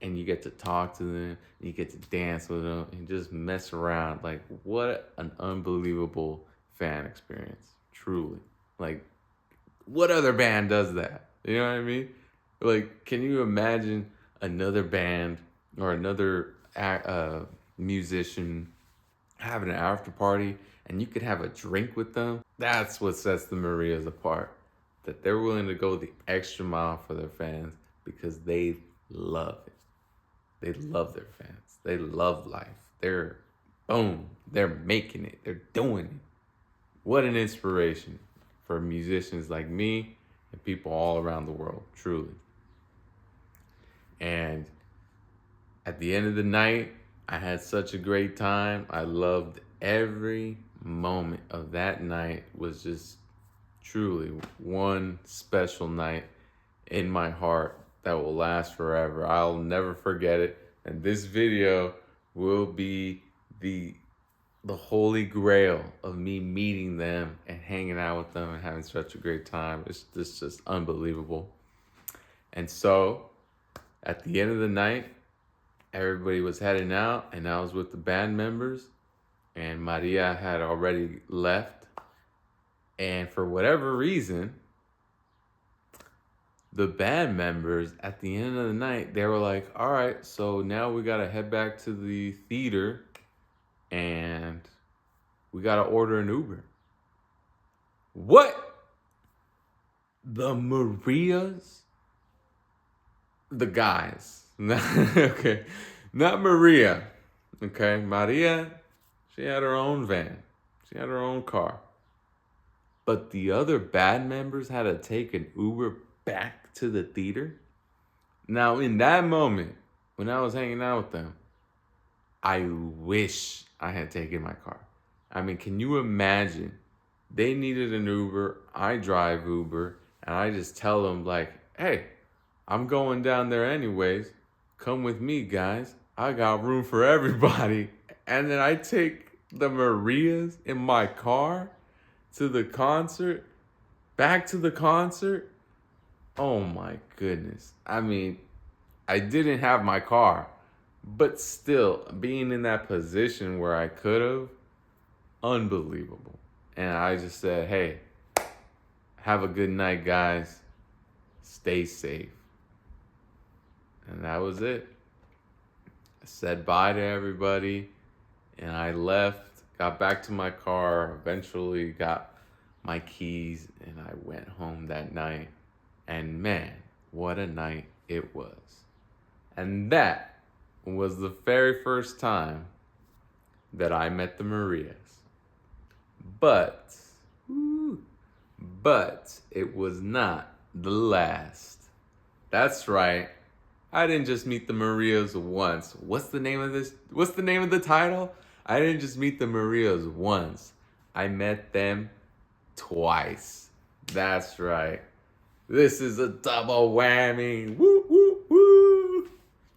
and you get to talk to them, you get to dance with them, and just mess around. Like, what an unbelievable fan experience, truly. Like, what other band does that? You know what I mean? Like, can you imagine another band or another musician having an after party and you could have a drink with them? That's what sets the Marías apart. That they're willing to go the extra mile for their fans because they love it. They love their fans. They love life. They're making it. They're doing it. What an inspiration for musicians like me and people all around the world, truly. And at the end of the night, I had such a great time. I loved every moment of that night. Was just truly one special night in my heart that will last forever. I'll never forget it. And this video will be the holy grail of me meeting them and hanging out with them and having such a great time. It's just unbelievable. And so at the end of the night, everybody was heading out, and I was with the band members, and Maria had already left. And for whatever reason, the band members at the end of the night, they were like, all right, so now we got to head back to the theater and we got to order an Uber. What? The Marías? The guys. Okay. Not Maria. Okay. Maria, she had her own van. She had her own car. But the other band members had to take an Uber back to the theater. Now, in that moment, when I was hanging out with them, I wish I had taken my car. I mean, can you imagine? They needed an Uber. I drive Uber. And I just tell them, like, hey, I'm going down there anyways. Come with me, guys. I got room for everybody. And then I take the Marías in my car to the concert, back to the concert. Oh my goodness. I mean, I didn't have my car, but still being in that position where I could have, unbelievable. And I just said, hey, have a good night, guys. Stay safe. And that was it. I said bye to everybody and I left, got back to my car, eventually got my keys, and I went home that night. And man, what a night it was. And that was the very first time that I met the Marías. But it was not the last. That's right. I didn't just meet the Marías once. What's the name of this? What's the name of the title? I didn't just meet the Marías once. I met them twice. That's right. This is a double whammy. Woo, woo, woo.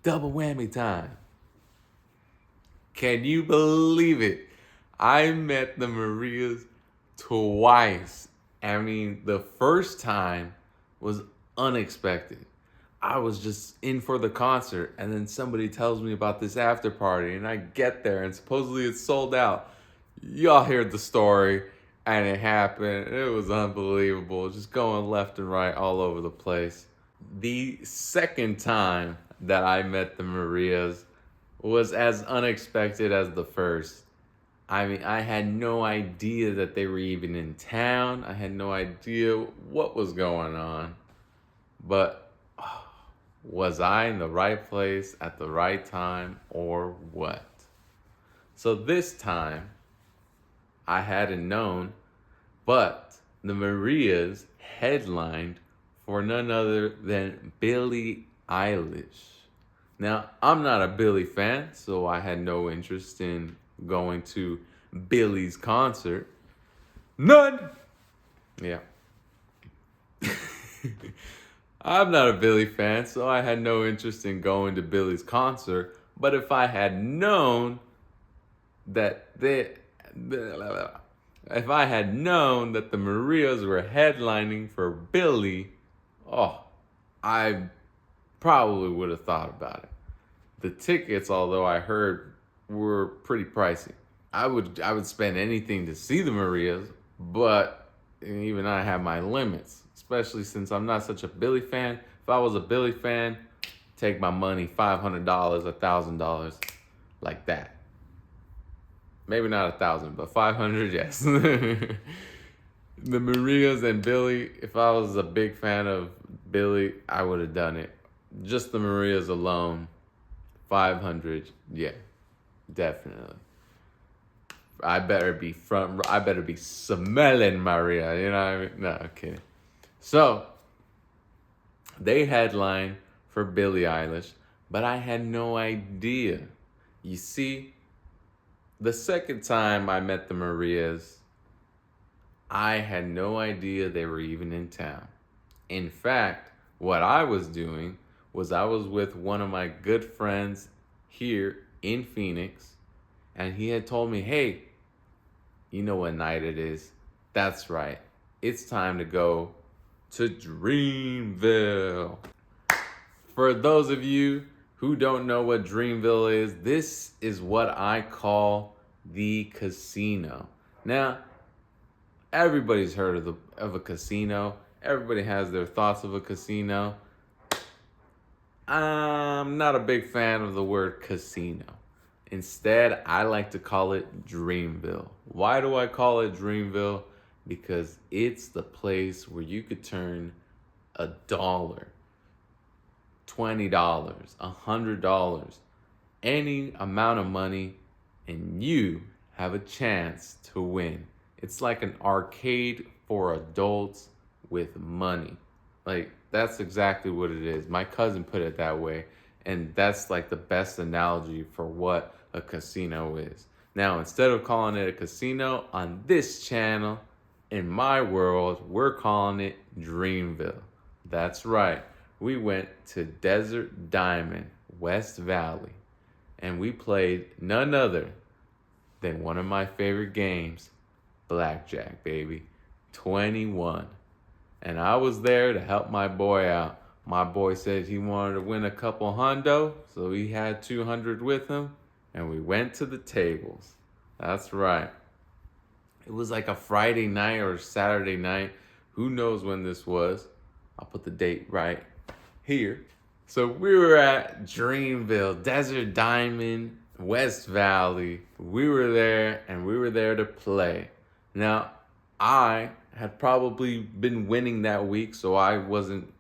Double whammy time. Can you believe it? I met the Marías twice. I mean, the first time was unexpected. I was just in for the concert, and then somebody tells me about this after party, and I get there, and supposedly it's sold out. Y'all heard the story, and it happened. It was unbelievable, just going left and right all over the place. The second time that I met the Marías was as unexpected as the first. I mean, I had no idea that they were even in town. I had no idea what was going on. But was I in the right place at the right time or what? So this time, I hadn't known, but the Marías headlined for none other than Billie Eilish. Now, I'm not a Billie fan, so I had no interest in going to Billie's concert. None! Yeah. I'm not a Billie fan, so I had no interest in going to Billie's concert. But if I had known that the Marías were headlining for Billie, I probably would have thought about it. The tickets, although I heard, were pretty pricey. I would spend anything to see the Marías, but even I have my limits, especially since I'm not such a Billie fan. If I was a Billie fan, take my money, $500, $1,000, like that. Maybe not 1,000, but 500, yes. The Marías and Billie, if I was a big fan of Billie, I would have done it. Just the Marías alone, 500, yeah, definitely. I better be smelling Maria, you know what I mean? No, I'm kidding. So, they headlined for Billie Eilish, but I had no idea. You see, the second time I met the Marías, I had no idea they were even in town. In fact, what I was doing was I was with one of my good friends here in Phoenix, and he had told me, hey, you know what night it is? That's right. It's time to go to Dreamville. For those of you who don't know what Dreamville is, this is what I call the casino. Now, everybody's heard of a casino. Everybody has their thoughts of a casino. I'm not a big fan of the word casino. Instead, I like to call it Dreamville. Why do I call it Dreamville? Because it's the place where you could turn $1, $20, $100, any amount of money, and you have a chance to win. It's like an arcade for adults with money. Like, that's exactly what it is. My cousin put it that way, and that's like the best analogy for what a casino is. Now, instead of calling it a casino, on this channel, in my world, we're calling it Dreamville. That's right. We went to Desert Diamond, West Valley, and we played none other than one of my favorite games, Blackjack, baby. 21. And I was there to help my boy out. My boy said he wanted to win a couple hundo, so he had 200 with him, and we went to the tables. That's right. It was like a Friday night or Saturday night. Who knows when this was? I'll put the date right here. So we were at Dreamville, Desert Diamond, West Valley. We were there, and we were there to play. Now, I had probably been winning that week, so I didn't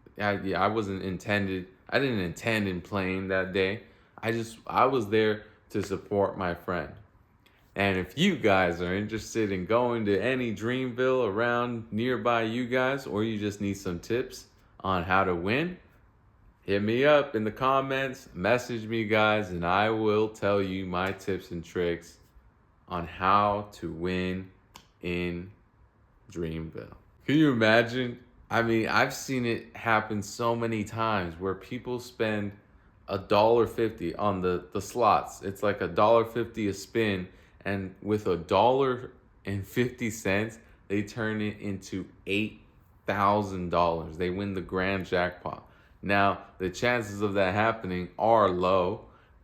intend in playing that day. I was there to support my friend. And if you guys are interested in going to any Dreamville around nearby you guys, or you just need some tips on how to win, hit me up in the comments, message me, guys, and I will tell you my tips and tricks on how to win in Dreamville. Can you imagine I mean, I've seen it happen so many times where people spend $1.50 on the slots. It's like $1.50 a spin, and with $1.50, they turn it into $8,000. They win the grand jackpot. Now, the chances of that happening are low,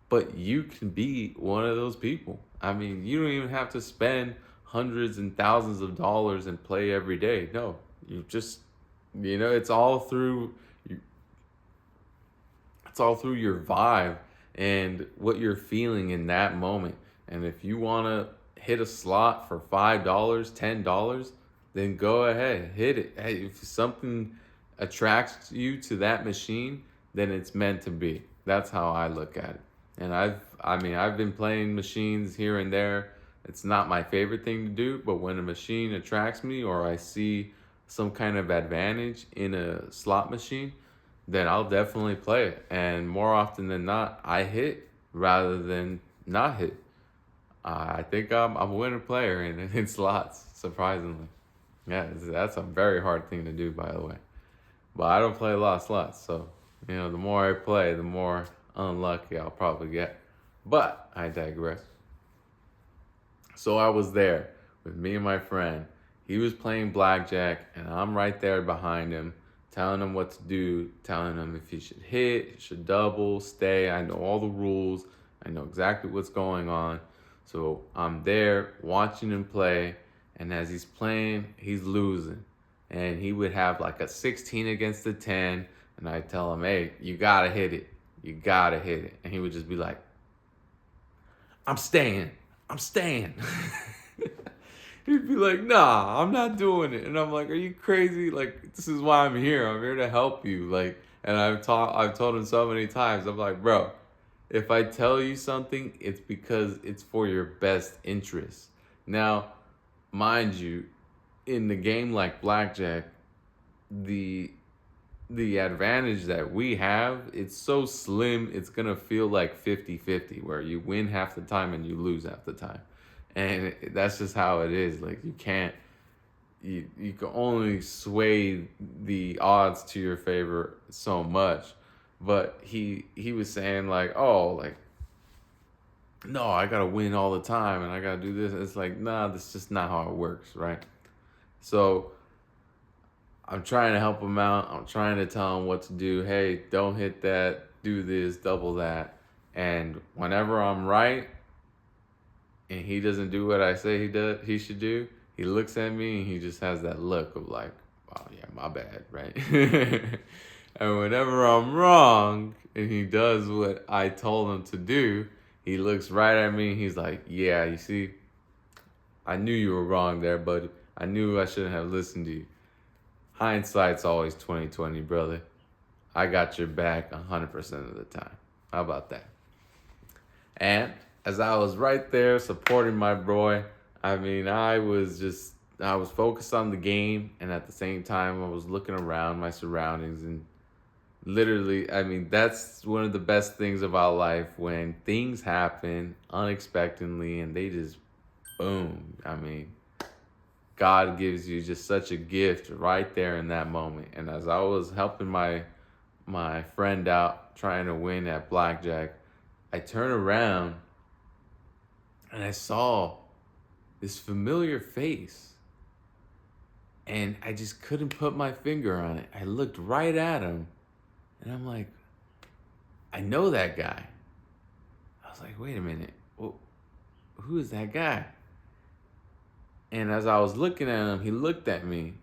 but you can be one of those people. I mean, you don't even have to spend hundreds and thousands of dollars and play every day. No, you just, it's all through your vibe and what you're feeling in that moment. And if you want to hit a slot for $5, $10, then go ahead, hit it. Hey, if something attracts you to that machine, then it's meant to be. That's how I look at it. And I've been playing machines here and there. It's not my favorite thing to do, but when a machine attracts me or I see some kind of advantage in a slot machine, then I'll definitely play it. And more often than not, I hit rather than not hit. I think I'm a winner player in slots, surprisingly. Yeah, that's a very hard thing to do, by the way. But I don't play a lot of slots, so, the more I play, the more unlucky I'll probably get. But I digress. So I was there with me and my friend. He was playing blackjack, and I'm right there behind him, telling him what to do, telling him if he should hit, he should double, stay. I know all the rules. I know exactly what's going on. So I'm there watching him play, and as he's playing, he's losing. And he would have like a 16 against a 10, and I tell him, hey, you gotta hit it. You gotta hit it. And he would just be like, I'm staying. He'd be like, nah, I'm not doing it. And I'm like, are you crazy? Like, this is why I'm here. I'm here to help you. Like, and I've told him so many times, I'm like, bro, if I tell you something, it's because it's for your best interest. Now, mind you, in the game like blackjack, the advantage that we have, it's so slim, it's gonna feel like 50-50, where you win half the time and you lose half the time. And that's just how it is. Like, you can only sway the odds to your favor so much. But he was saying like, oh, like, no, I gotta win all the time and I gotta do this. It's like, nah, that's just not how it works, right? So I'm trying to help him out. I'm trying to tell him what to do. Hey, don't hit that, do this, double that. And whenever I'm right and he doesn't do what I say he should do, he looks at me and he just has that look of like, oh yeah, my bad, right? And whenever I'm wrong and he does what I told him to do, he looks right at me and he's like, yeah, you see, I knew you were wrong there, buddy. I knew I shouldn't have listened to you. Hindsight's always 20/20, brother. I got your back 100% of the time. How about that? And as I was right there supporting my boy, I mean, I was focused on the game, and at the same time, I was looking around my surroundings, and literally, I mean, that's one of the best things about life, when things happen unexpectedly and they just boom. I mean, God gives you just such a gift right there in that moment. And as I was helping my friend out trying to win at blackjack, I turned around and I saw this familiar face. And I just couldn't put my finger on it. I looked right at him and I'm like, I know that guy. I was like, wait a minute. Well, who is that guy? And as I was looking at him, he looked at me.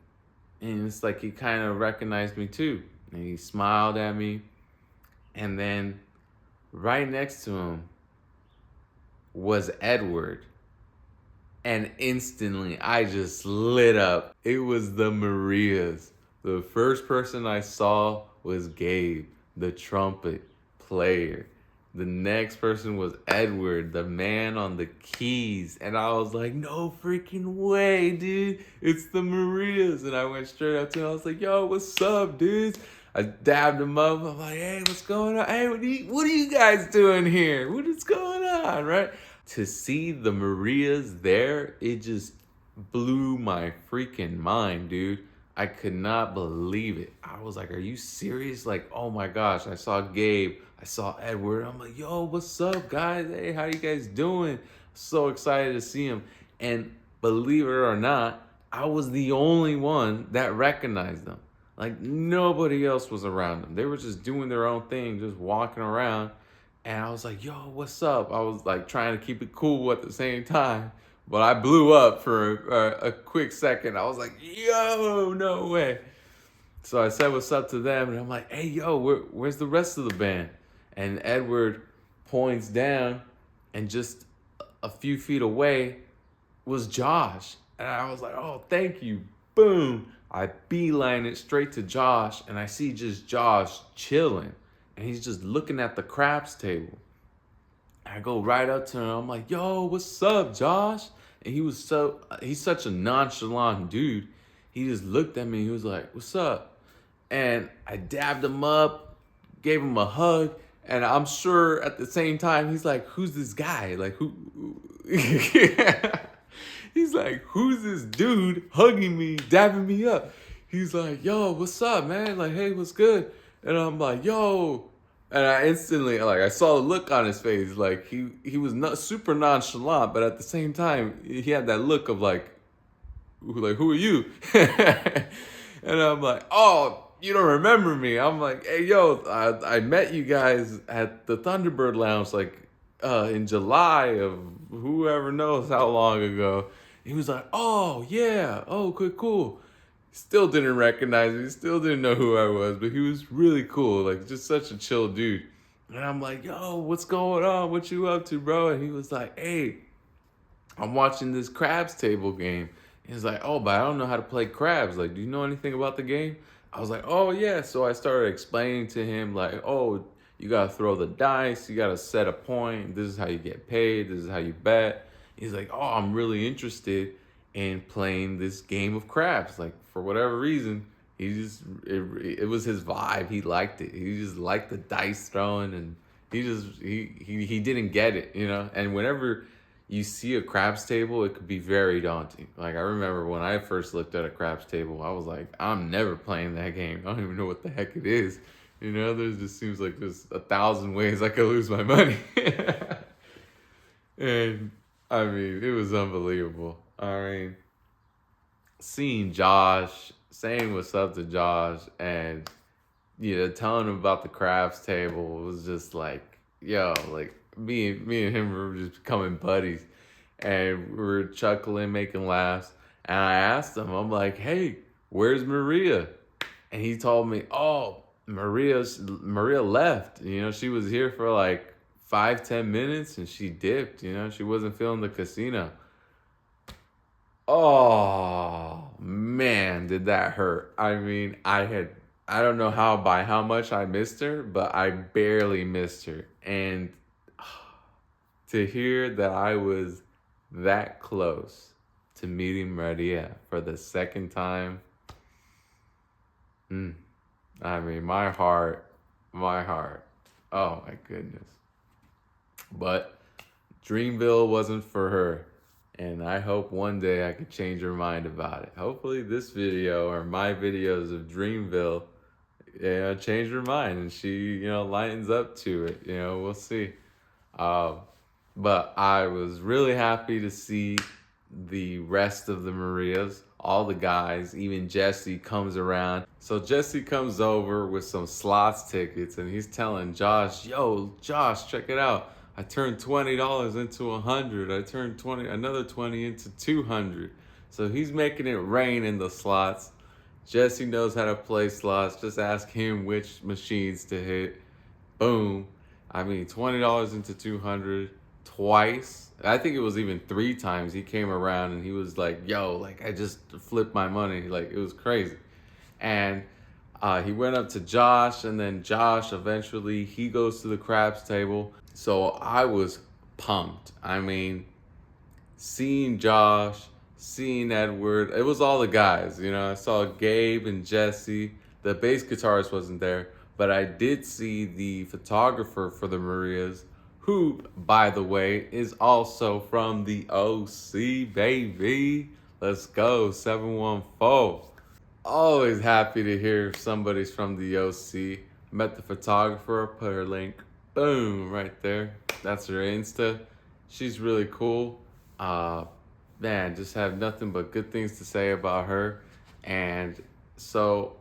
And it's like he kind of recognized me too. And he smiled at me. And then right next to him was Edward. And instantly, I just lit up. It was the Marías. The first person I saw was Gabe, the trumpet player. The next person was Edward, the man on the keys. And I was like, no freaking way, dude. It's the Marías. And I went straight up to him. I was like, yo, what's up, dudes? I dabbed him up. I'm like, hey, what's going on? Hey, what are you guys doing here? What is going on, right? To see the Marías there, it just blew my freaking mind, dude. I could not believe it. I was like, are you serious? Like, oh my gosh, I saw Gabe, I saw Edward. I'm like, yo, what's up, guys? Hey, how you guys doing? So excited to see him. And believe it or not, I was the only one that recognized them. Like, nobody else was around them. They were just doing their own thing, just walking around. And I was like, yo, what's up? I was like trying to keep it cool at the same time. But I blew up for a quick second. I was like, yo, no way. So I said what's up to them. And I'm like, hey, yo, where's the rest of the band? And Edward points down, and just a few feet away was Josh. And I was like, oh, thank you. Boom. I beeline it straight to Josh, and I see just Josh chilling. And he's just looking at the craps table. I go right up to him. I'm like, yo, what's up, Josh? And he's such a nonchalant dude. He just looked at me. He was like, what's up? And I dabbed him up, gave him a hug. And I'm sure at the same time, he's like, who's this guy? Like, who? He's like, who's this dude hugging me, dabbing me up? He's like, yo, what's up, man? Like, hey, what's good? And I'm like, yo. And I instantly, like, I saw the look on his face. Like, he was not super nonchalant, but at the same time, he had that look of like, who are you? And I'm like, oh, you don't remember me. I'm like, hey, yo, I met you guys at the Thunderbird Lounge, like, in July of whoever knows how long ago. He was like, oh, yeah. Oh, cool. Still didn't recognize me. Still didn't know who I was, but he was really cool. Like, just such a chill dude. And I'm like, yo, what's going on? What you up to, bro? And he was like, hey, I'm watching this craps table game. He's like, oh, but I don't know how to play crabs. Like, do you know anything about the game? I was like, oh, yeah. So I started explaining to him, like, oh, you got to throw the dice. You got to set a point. This is how you get paid. This is how you bet. He's like, oh, I'm really interested in playing this game of craps. Like, for whatever reason, it was his vibe. He liked it. He just liked the dice throwing, and he didn't get it, you know? And whenever you see a craps table, it could be very daunting. Like, I remember when I first looked at a craps table, I was like, I'm never playing that game. I don't even know what the heck it is. You know, there just seems like there's 1,000 ways I could lose my money. And, I mean, it was unbelievable. I mean, seeing Josh, saying what's up to Josh, and, you know, telling him about the crafts table was just like, yo, like, me and him were just becoming buddies. And we were chuckling, making laughs. And I asked him, I'm like, hey, where's Maria? And he told me, oh, Maria left. You know, she was here for like 5-10 minutes and she dipped. You know, she wasn't feeling the casino. Oh, man, did that hurt. I mean, I don't know by how much I missed her, but I barely missed her. And to hear that I was that close to meeting Maria for the second time, I mean, my heart, oh my goodness. But Dreamville wasn't for her. And I hope one day I could change her mind about it. Hopefully this video or my videos of Dreamville, you know, change her mind and she, you know, lightens up to it. You know, we'll see. But I was really happy to see the rest of the Marias, all the guys, even Jesse comes around. So Jesse comes over with some slots tickets and he's telling Josh, yo, Josh, check it out. I turned $20 into $100. I turned another 20 into 200. So he's making it rain in the slots. Jesse knows how to play slots. Just ask him which machines to hit. Boom. I mean, $20 into 200 twice. I think it was even 3 times he came around and he was like, yo, like I just flipped my money. Like it was crazy. And he went up to Josh, and then Josh eventually, he goes to the craps table. So I was pumped. I mean, seeing Josh, seeing Edward, it was all the guys, you know. I saw Gabe and Jesse. The bass guitarist wasn't there, but I did see the photographer for the Marias, who, by the way, is also from the OC, baby. Let's go, 714. Always happy to hear if somebody's from the OC. Met the photographer, put her link, boom, right there. That's her Insta. She's really cool. Uh, Man, just have nothing but good things to say about her. And so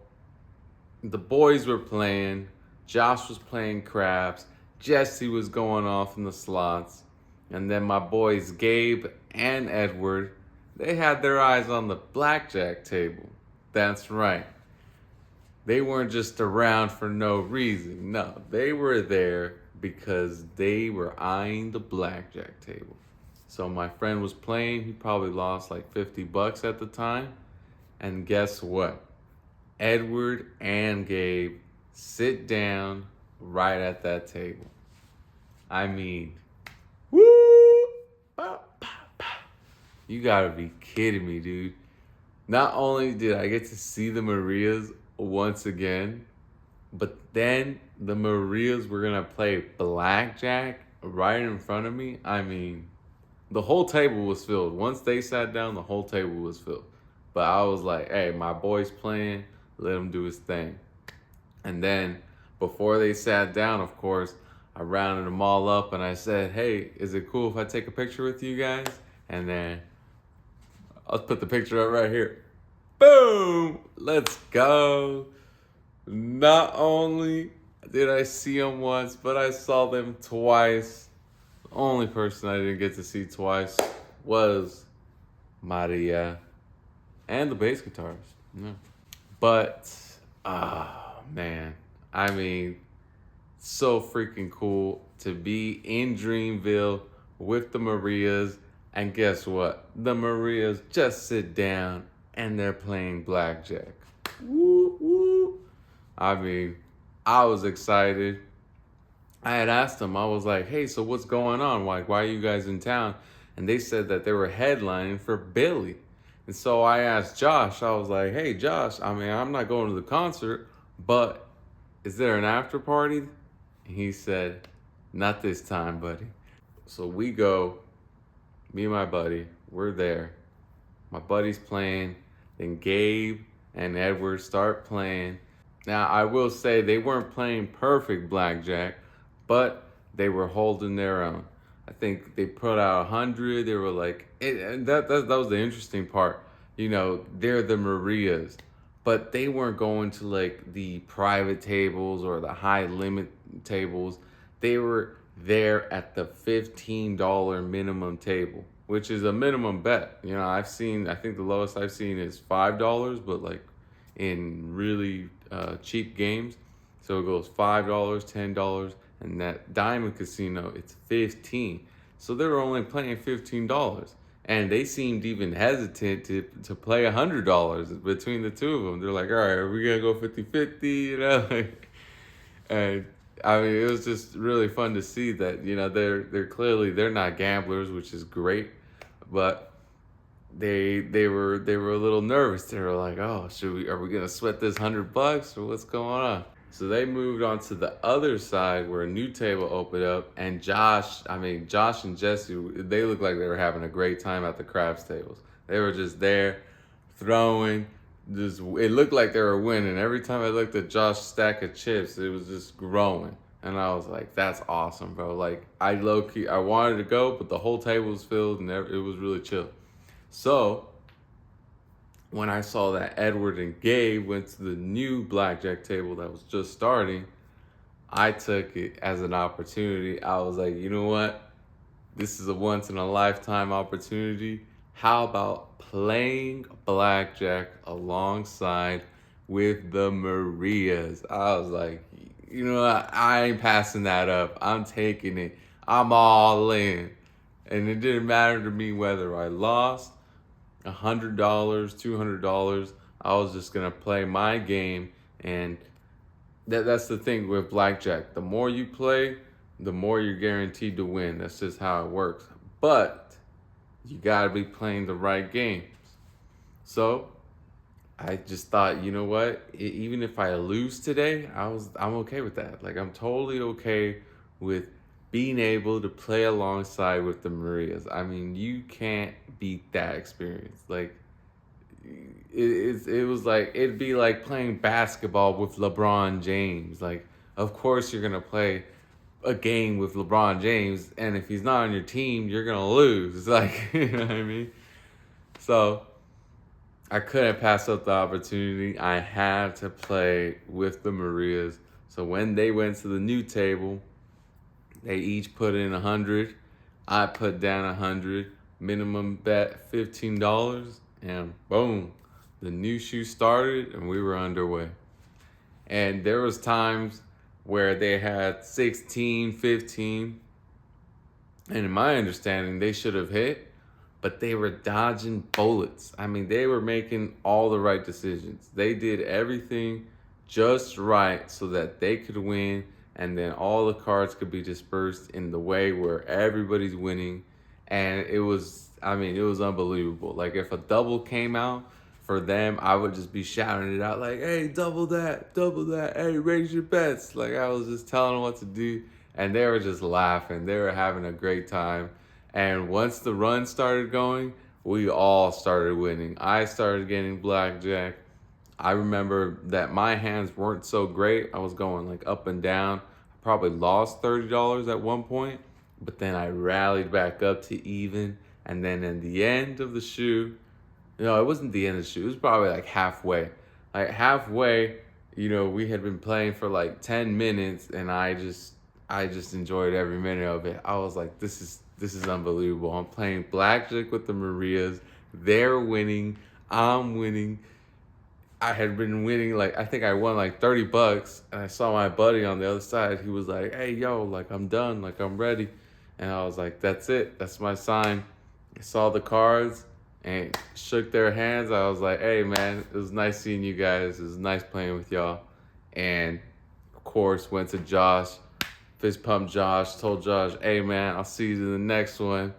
the boys were playing. Josh was playing craps. Jesse was going off in the slots. And then my boys Gabe and Edward, they had their eyes on the blackjack table. That's right. They weren't just around for no reason. No, they were there because they were eyeing the blackjack table. So my friend was playing. He probably lost like $50 at the time. And guess what? Edward and Gabe sit down right at that table. I mean, woo! You gotta be kidding me, dude. Not only did I get to see the Marías once again, but then the Marías were gonna play blackjack right in front of me. I mean, the whole table was filled. Once they sat down, the whole table was filled. But I was like, hey, my boy's playing, let him do his thing. And then before they sat down, of course, I rounded them all up and I said, hey, is it cool if I take a picture with you guys? And then I'll put the picture up right here. Boom! Let's go. Not only did I see them once, but I saw them twice. The only person I didn't get to see twice was Maria and the bass guitarist. Yeah. But, man, I mean, so freaking cool to be in Dreamville with the Marías. And guess what? The Marías just sit down and they're playing blackjack. Woo, woo. I mean, I was excited. I had asked them, I was like, hey, so what's going on? Why are you guys in town? And they said that they were headlining for Billy. And so I asked Josh, I was like, hey, Josh, I mean, I'm not going to the concert, but is there an after party? And he said, not this time, buddy. So we go, me and my buddy, we're there. My buddy's playing, then Gabe and Edward start playing. Now, I will say they weren't playing perfect blackjack, but they were holding their own. I think they put out 100. They were like, and that was the interesting part. You know, they're the Marías, but they weren't going to like the private tables or the high limit tables. They were there at the $15 minimum table, which is a minimum bet. You know, I think the lowest I've seen is $5, but like in really cheap games. So it goes $5, $10, and that Diamond Casino, it's $15. So they were only playing $15. And they seemed even hesitant to play $100 between the two of them. They're like, all right, are we going to go 50-50, you know? And I mean, it was just really fun to see that, you know, they're clearly, they're not gamblers, which is great, but they were a little nervous. They were like, oh, are we going to sweat this $100 or what's going on? So they moved on to the other side where a new table opened up, and Josh and Jesse, they looked like they were having a great time at the craps tables. They were just there throwing. It looked like they were winning. Every time I looked at Josh's stack of chips, it was just growing. And I was like, that's awesome, bro. Like, I wanted to go, but the whole table was filled and it was really chill. So when I saw that Edward and Gabe went to the new blackjack table that was just starting, I took it as an opportunity. I was like, you know what? This is a once in a lifetime opportunity. How about playing blackjack alongside with the Marías? I was like, you know what? I ain't passing that up. I'm taking it. I'm all in. And it didn't matter to me whether I lost $100, $200. I was just gonna play my game, and that's the thing with blackjack. The more you play, the more you're guaranteed to win. That's just how it works. But you gotta be playing the right games. So I just thought, you know what? Even if I lose today, I'm okay with that. Like, I'm totally okay with being able to play alongside with the Marías. I mean, you can't beat that experience. Like, it was like, it'd be like playing basketball with LeBron James. Like, of course you're gonna play a game with LeBron James, and if he's not on your team, you're gonna lose. Like, you know what I mean? So I couldn't pass up the opportunity. I had to play with the Marías. So when they went to the new table, they each put in 100. I put down 100. Minimum bet $15, and boom, the new shoe started, and we were underway. And there was times where they had 16, 15, and in my understanding, they should have hit, but they were dodging bullets. I mean, they were making all the right decisions. They did everything just right so that they could win, and then all the cards could be dispersed in the way where everybody's winning. And it was unbelievable. Like, if a double came out for them, I would just be shouting it out like, hey, double that, hey, raise your bets. Like, I was just telling them what to do, and they were just laughing. They were having a great time. And once the run started going, we all started winning. I started getting blackjack. I remember that my hands weren't so great. I was going like up and down. I probably lost $30 at one point, but then I rallied back up to even. And then in the end of the shoe, no, it wasn't the end of the shoe. It was probably like halfway. Like halfway, we had been playing for like 10 minutes, and I just enjoyed every minute of it. I was like, this is unbelievable. I'm playing blackjack with the Marías. They're winning. I'm winning. I had been winning, like, I think I won like $30, and I saw my buddy on the other side. He was like, hey, yo, like, I'm done, like, I'm ready. And I was like, that's it, that's my sign. I saw the cards and shook their hands. I was like, hey, man, it was nice seeing you guys. It was nice playing with y'all. And of course, went to Josh, fist pumped Josh, told Josh, hey, man, I'll see you in the next one.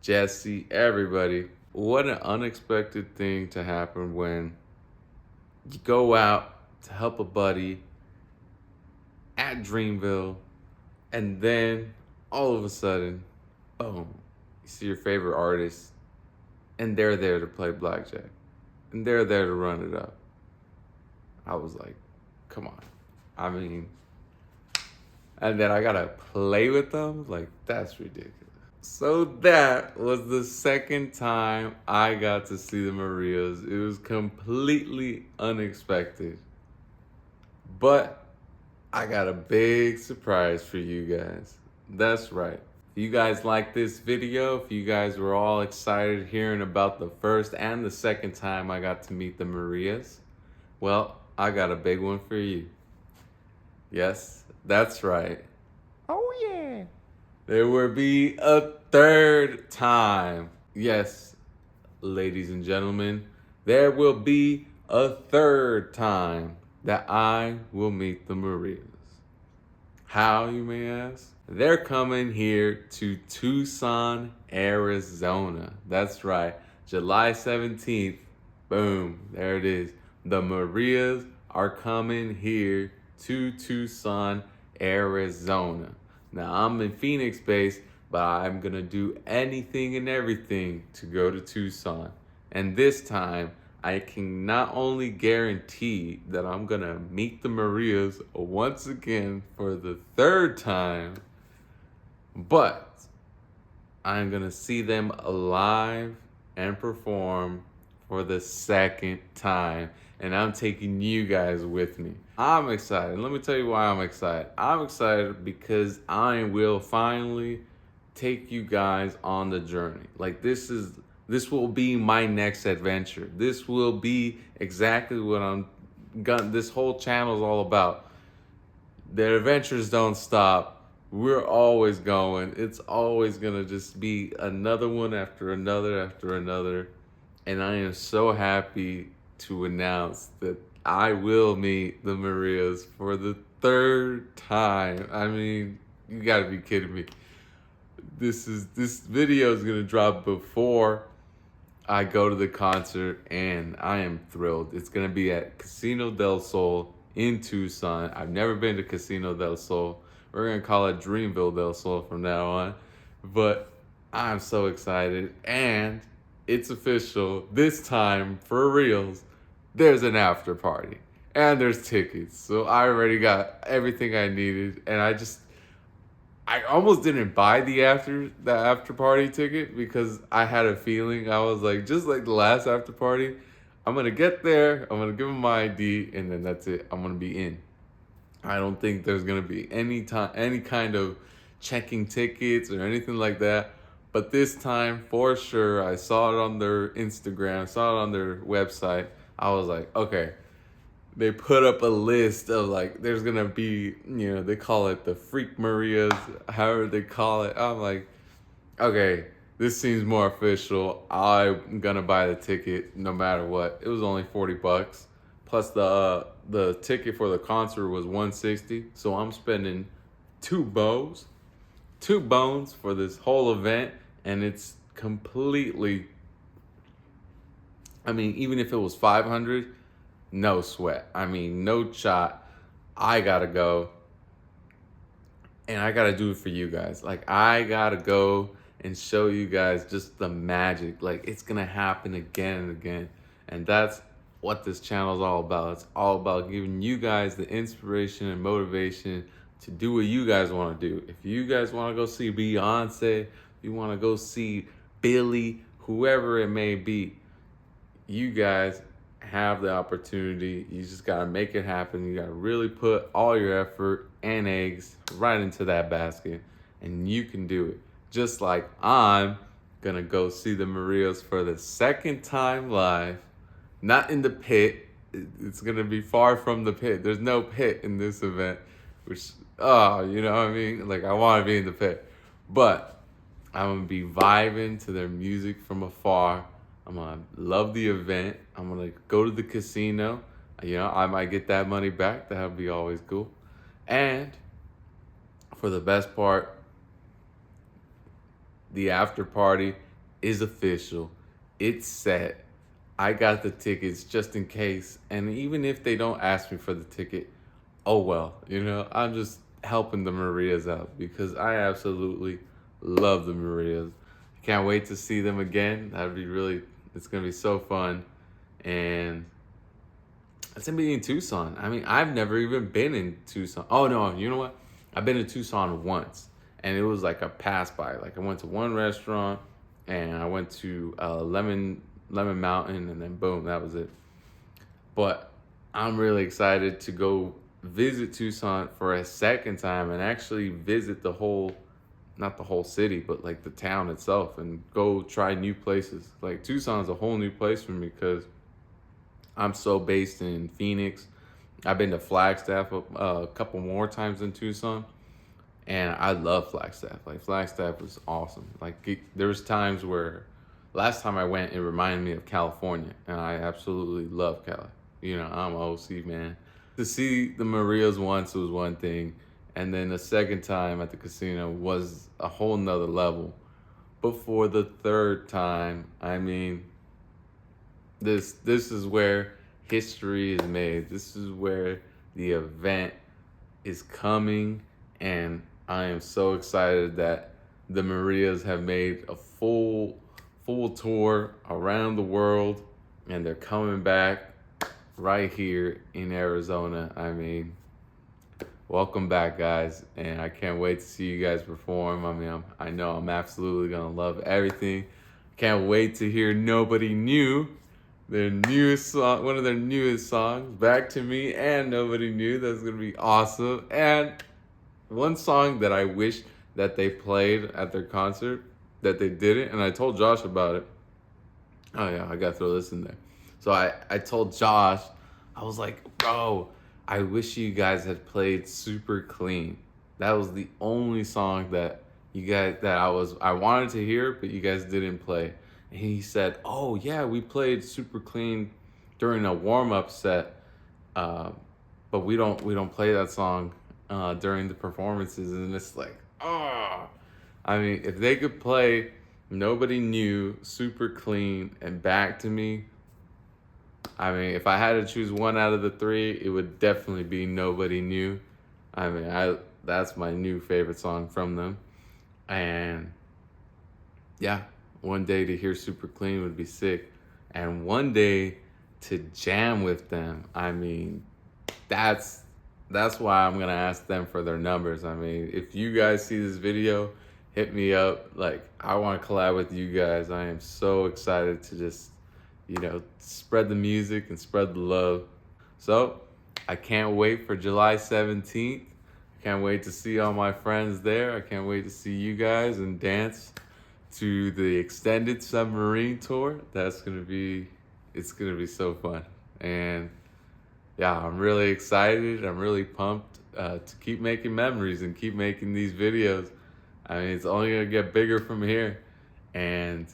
Jesse, everybody. What an unexpected thing to happen when you go out to help a buddy at Dreamville, and then all of a sudden, boom, you see your favorite artist, and they're there to play blackjack, and they're there to run it up. I was like, come on. I mean, and then I gotta play with them? Like, that's ridiculous. So that was the second time I got to see the Marías. It was completely unexpected. But I got a big surprise for you guys. That's right. If you guys like this video, if you guys were all excited hearing about the first and the second time I got to meet the Marías, well, I got a big one for you. Yes, that's right. Oh, yeah. There will be a third time. Yes, ladies and gentlemen, there will be a third time that I will meet the Marías. How, you may ask? They're coming here to Tucson, Arizona. That's right, July 17th. Boom, there it is. The Marías are coming here to Tucson, Arizona. Now, I'm in Phoenix based, but I'm gonna do anything and everything to go to Tucson. And this time, I can not only guarantee that I'm gonna meet the Marías once again for the third time, but I'm gonna see them alive and perform for the second time. And I'm taking you guys with me. I'm excited. Let me tell you why I'm excited. I'm excited because I will finally take you guys on the journey. Like, this will be my next adventure. This will be exactly what this whole channel is all about. The adventures don't stop. We're always going. It's always gonna just be another one after another after another. And I am so happy to announce that I will meet the Marías for the third time. I mean, you gotta be kidding me. This video is gonna drop before I go to the concert, and I am thrilled. It's gonna be at Casino del Sol in Tucson. I've never been to Casino del Sol. We're gonna call it Dreamville del Sol from now on. But I'm so excited, and it's official. This time, for reals, there's an after party. And there's tickets. So I already got everything I needed. And I almost didn't buy the after party ticket because I had a feeling. I was like, just like the last after party, I'm gonna get there, I'm gonna give them my ID, and then that's it. I'm gonna be in. I don't think there's gonna be any kind of checking tickets or anything like that. But this time, for sure, I saw it on their Instagram, saw it on their website. I was like, okay. They put up a list of like, there's gonna be, they call it the Freak Marias, however they call it. I'm like, okay, this seems more official. I'm gonna buy the ticket no matter what. It was only $40, plus the ticket for the concert was $160. So I'm spending two bones for this whole event, and it's completely. I mean, even if it was $500. No sweat. I mean, no shot. I gotta go. And I gotta do it for you guys. Like, I gotta go and show you guys just the magic. Like, it's gonna happen again and again. And that's what this channel is all about. It's all about giving you guys the inspiration and motivation to do what you guys wanna do. If you guys wanna go see Beyonce, if you wanna go see Billy, whoever it may be, you guys have the opportunity. You just gotta make it happen. You gotta really put all your effort and eggs right into that basket, and you can do it. Just like I'm gonna go see the Marías for the second time live, not in the pit. It's gonna be far from the pit. There's no pit in this event, which you know what I mean? Like, I want to be in the pit, but I'm gonna be vibing to their music from afar. I'm gonna love the event. I'm gonna go to the casino. I might get that money back. That would be always cool. And for the best part, the after party is official. It's set. I got the tickets just in case. And even if they don't ask me for the ticket, oh well. I'm just helping the Marías out because I absolutely love the Marías. Can't wait to see them again. It's going to be so fun. And it's going to be in Tucson. I mean, I've never even been in Tucson. Oh, no, you know what? I've been in Tucson once. And it was like a pass by. Like, I went to one restaurant and I went to Lemon Mountain, and then boom, that was it. But I'm really excited to go visit Tucson for a second time and actually visit not the whole city, but like the town itself, and go try new places. Like, Tucson's a whole new place for me because I'm so based in Phoenix. I've been to Flagstaff a couple more times in Tucson, and I love Flagstaff. Like, Flagstaff was awesome. Like, there was times where last time I went, it reminded me of California, and I absolutely love Cali. I'm an OC, man. To see the Marías once was one thing, and then the second time at the casino was a whole nother level. But for the third time, I mean, this is where history is made. This is where the event is coming, and I am so excited that the Marías have made a full tour around the world, and they're coming back right here in Arizona. I mean, welcome back, guys, and I can't wait to see you guys perform. I mean, I know I'm absolutely gonna love everything. Can't wait to hear Nobody Knew, their newest song, one of their newest songs, Back to Me and Nobody Knew. That's gonna be awesome. And one song that I wish that they played at their concert that they didn't, and I told Josh about it. Oh yeah, I gotta throw this in there. So I told Josh, I was like, bro, I wish you guys had played Super Clean. That was the only song that I wanted to hear, but you guys didn't play. And he said, oh yeah, we played Super Clean during a warm-up set, but we don't play that song during the performances. And it's like, I mean, if they could play Nobody Knew, Super Clean, and Back to Me, I mean, if I had to choose one out of the three, it would definitely be Nobody Knew. I mean, that's my new favorite song from them. And yeah, one day to hear Super Clean would be sick. And one day to jam with them. I mean, that's why I'm gonna ask them for their numbers. I mean, if you guys see this video, hit me up. Like, I want to collab with you guys. I am so excited to just, spread the music and spread the love. So I can't wait for July 17th. I can't wait to see all my friends there. I can't wait to see you guys and dance to the extended submarine tour. It's gonna be so fun. And yeah, I'm really excited. I'm really pumped to keep making memories and keep making these videos. I mean, it's only gonna get bigger from here. And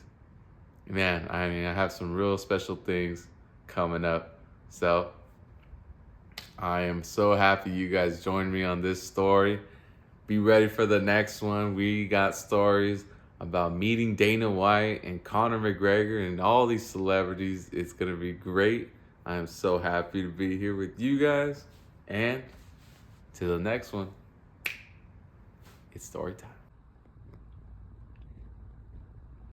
man, I mean, I have some real special things coming up. So I am so happy you guys joined me on this story. Be ready for the next one. We got stories about meeting Dana White and Conor McGregor and all these celebrities. It's gonna be great. I am so happy to be here with you guys. And till the next one, it's story time.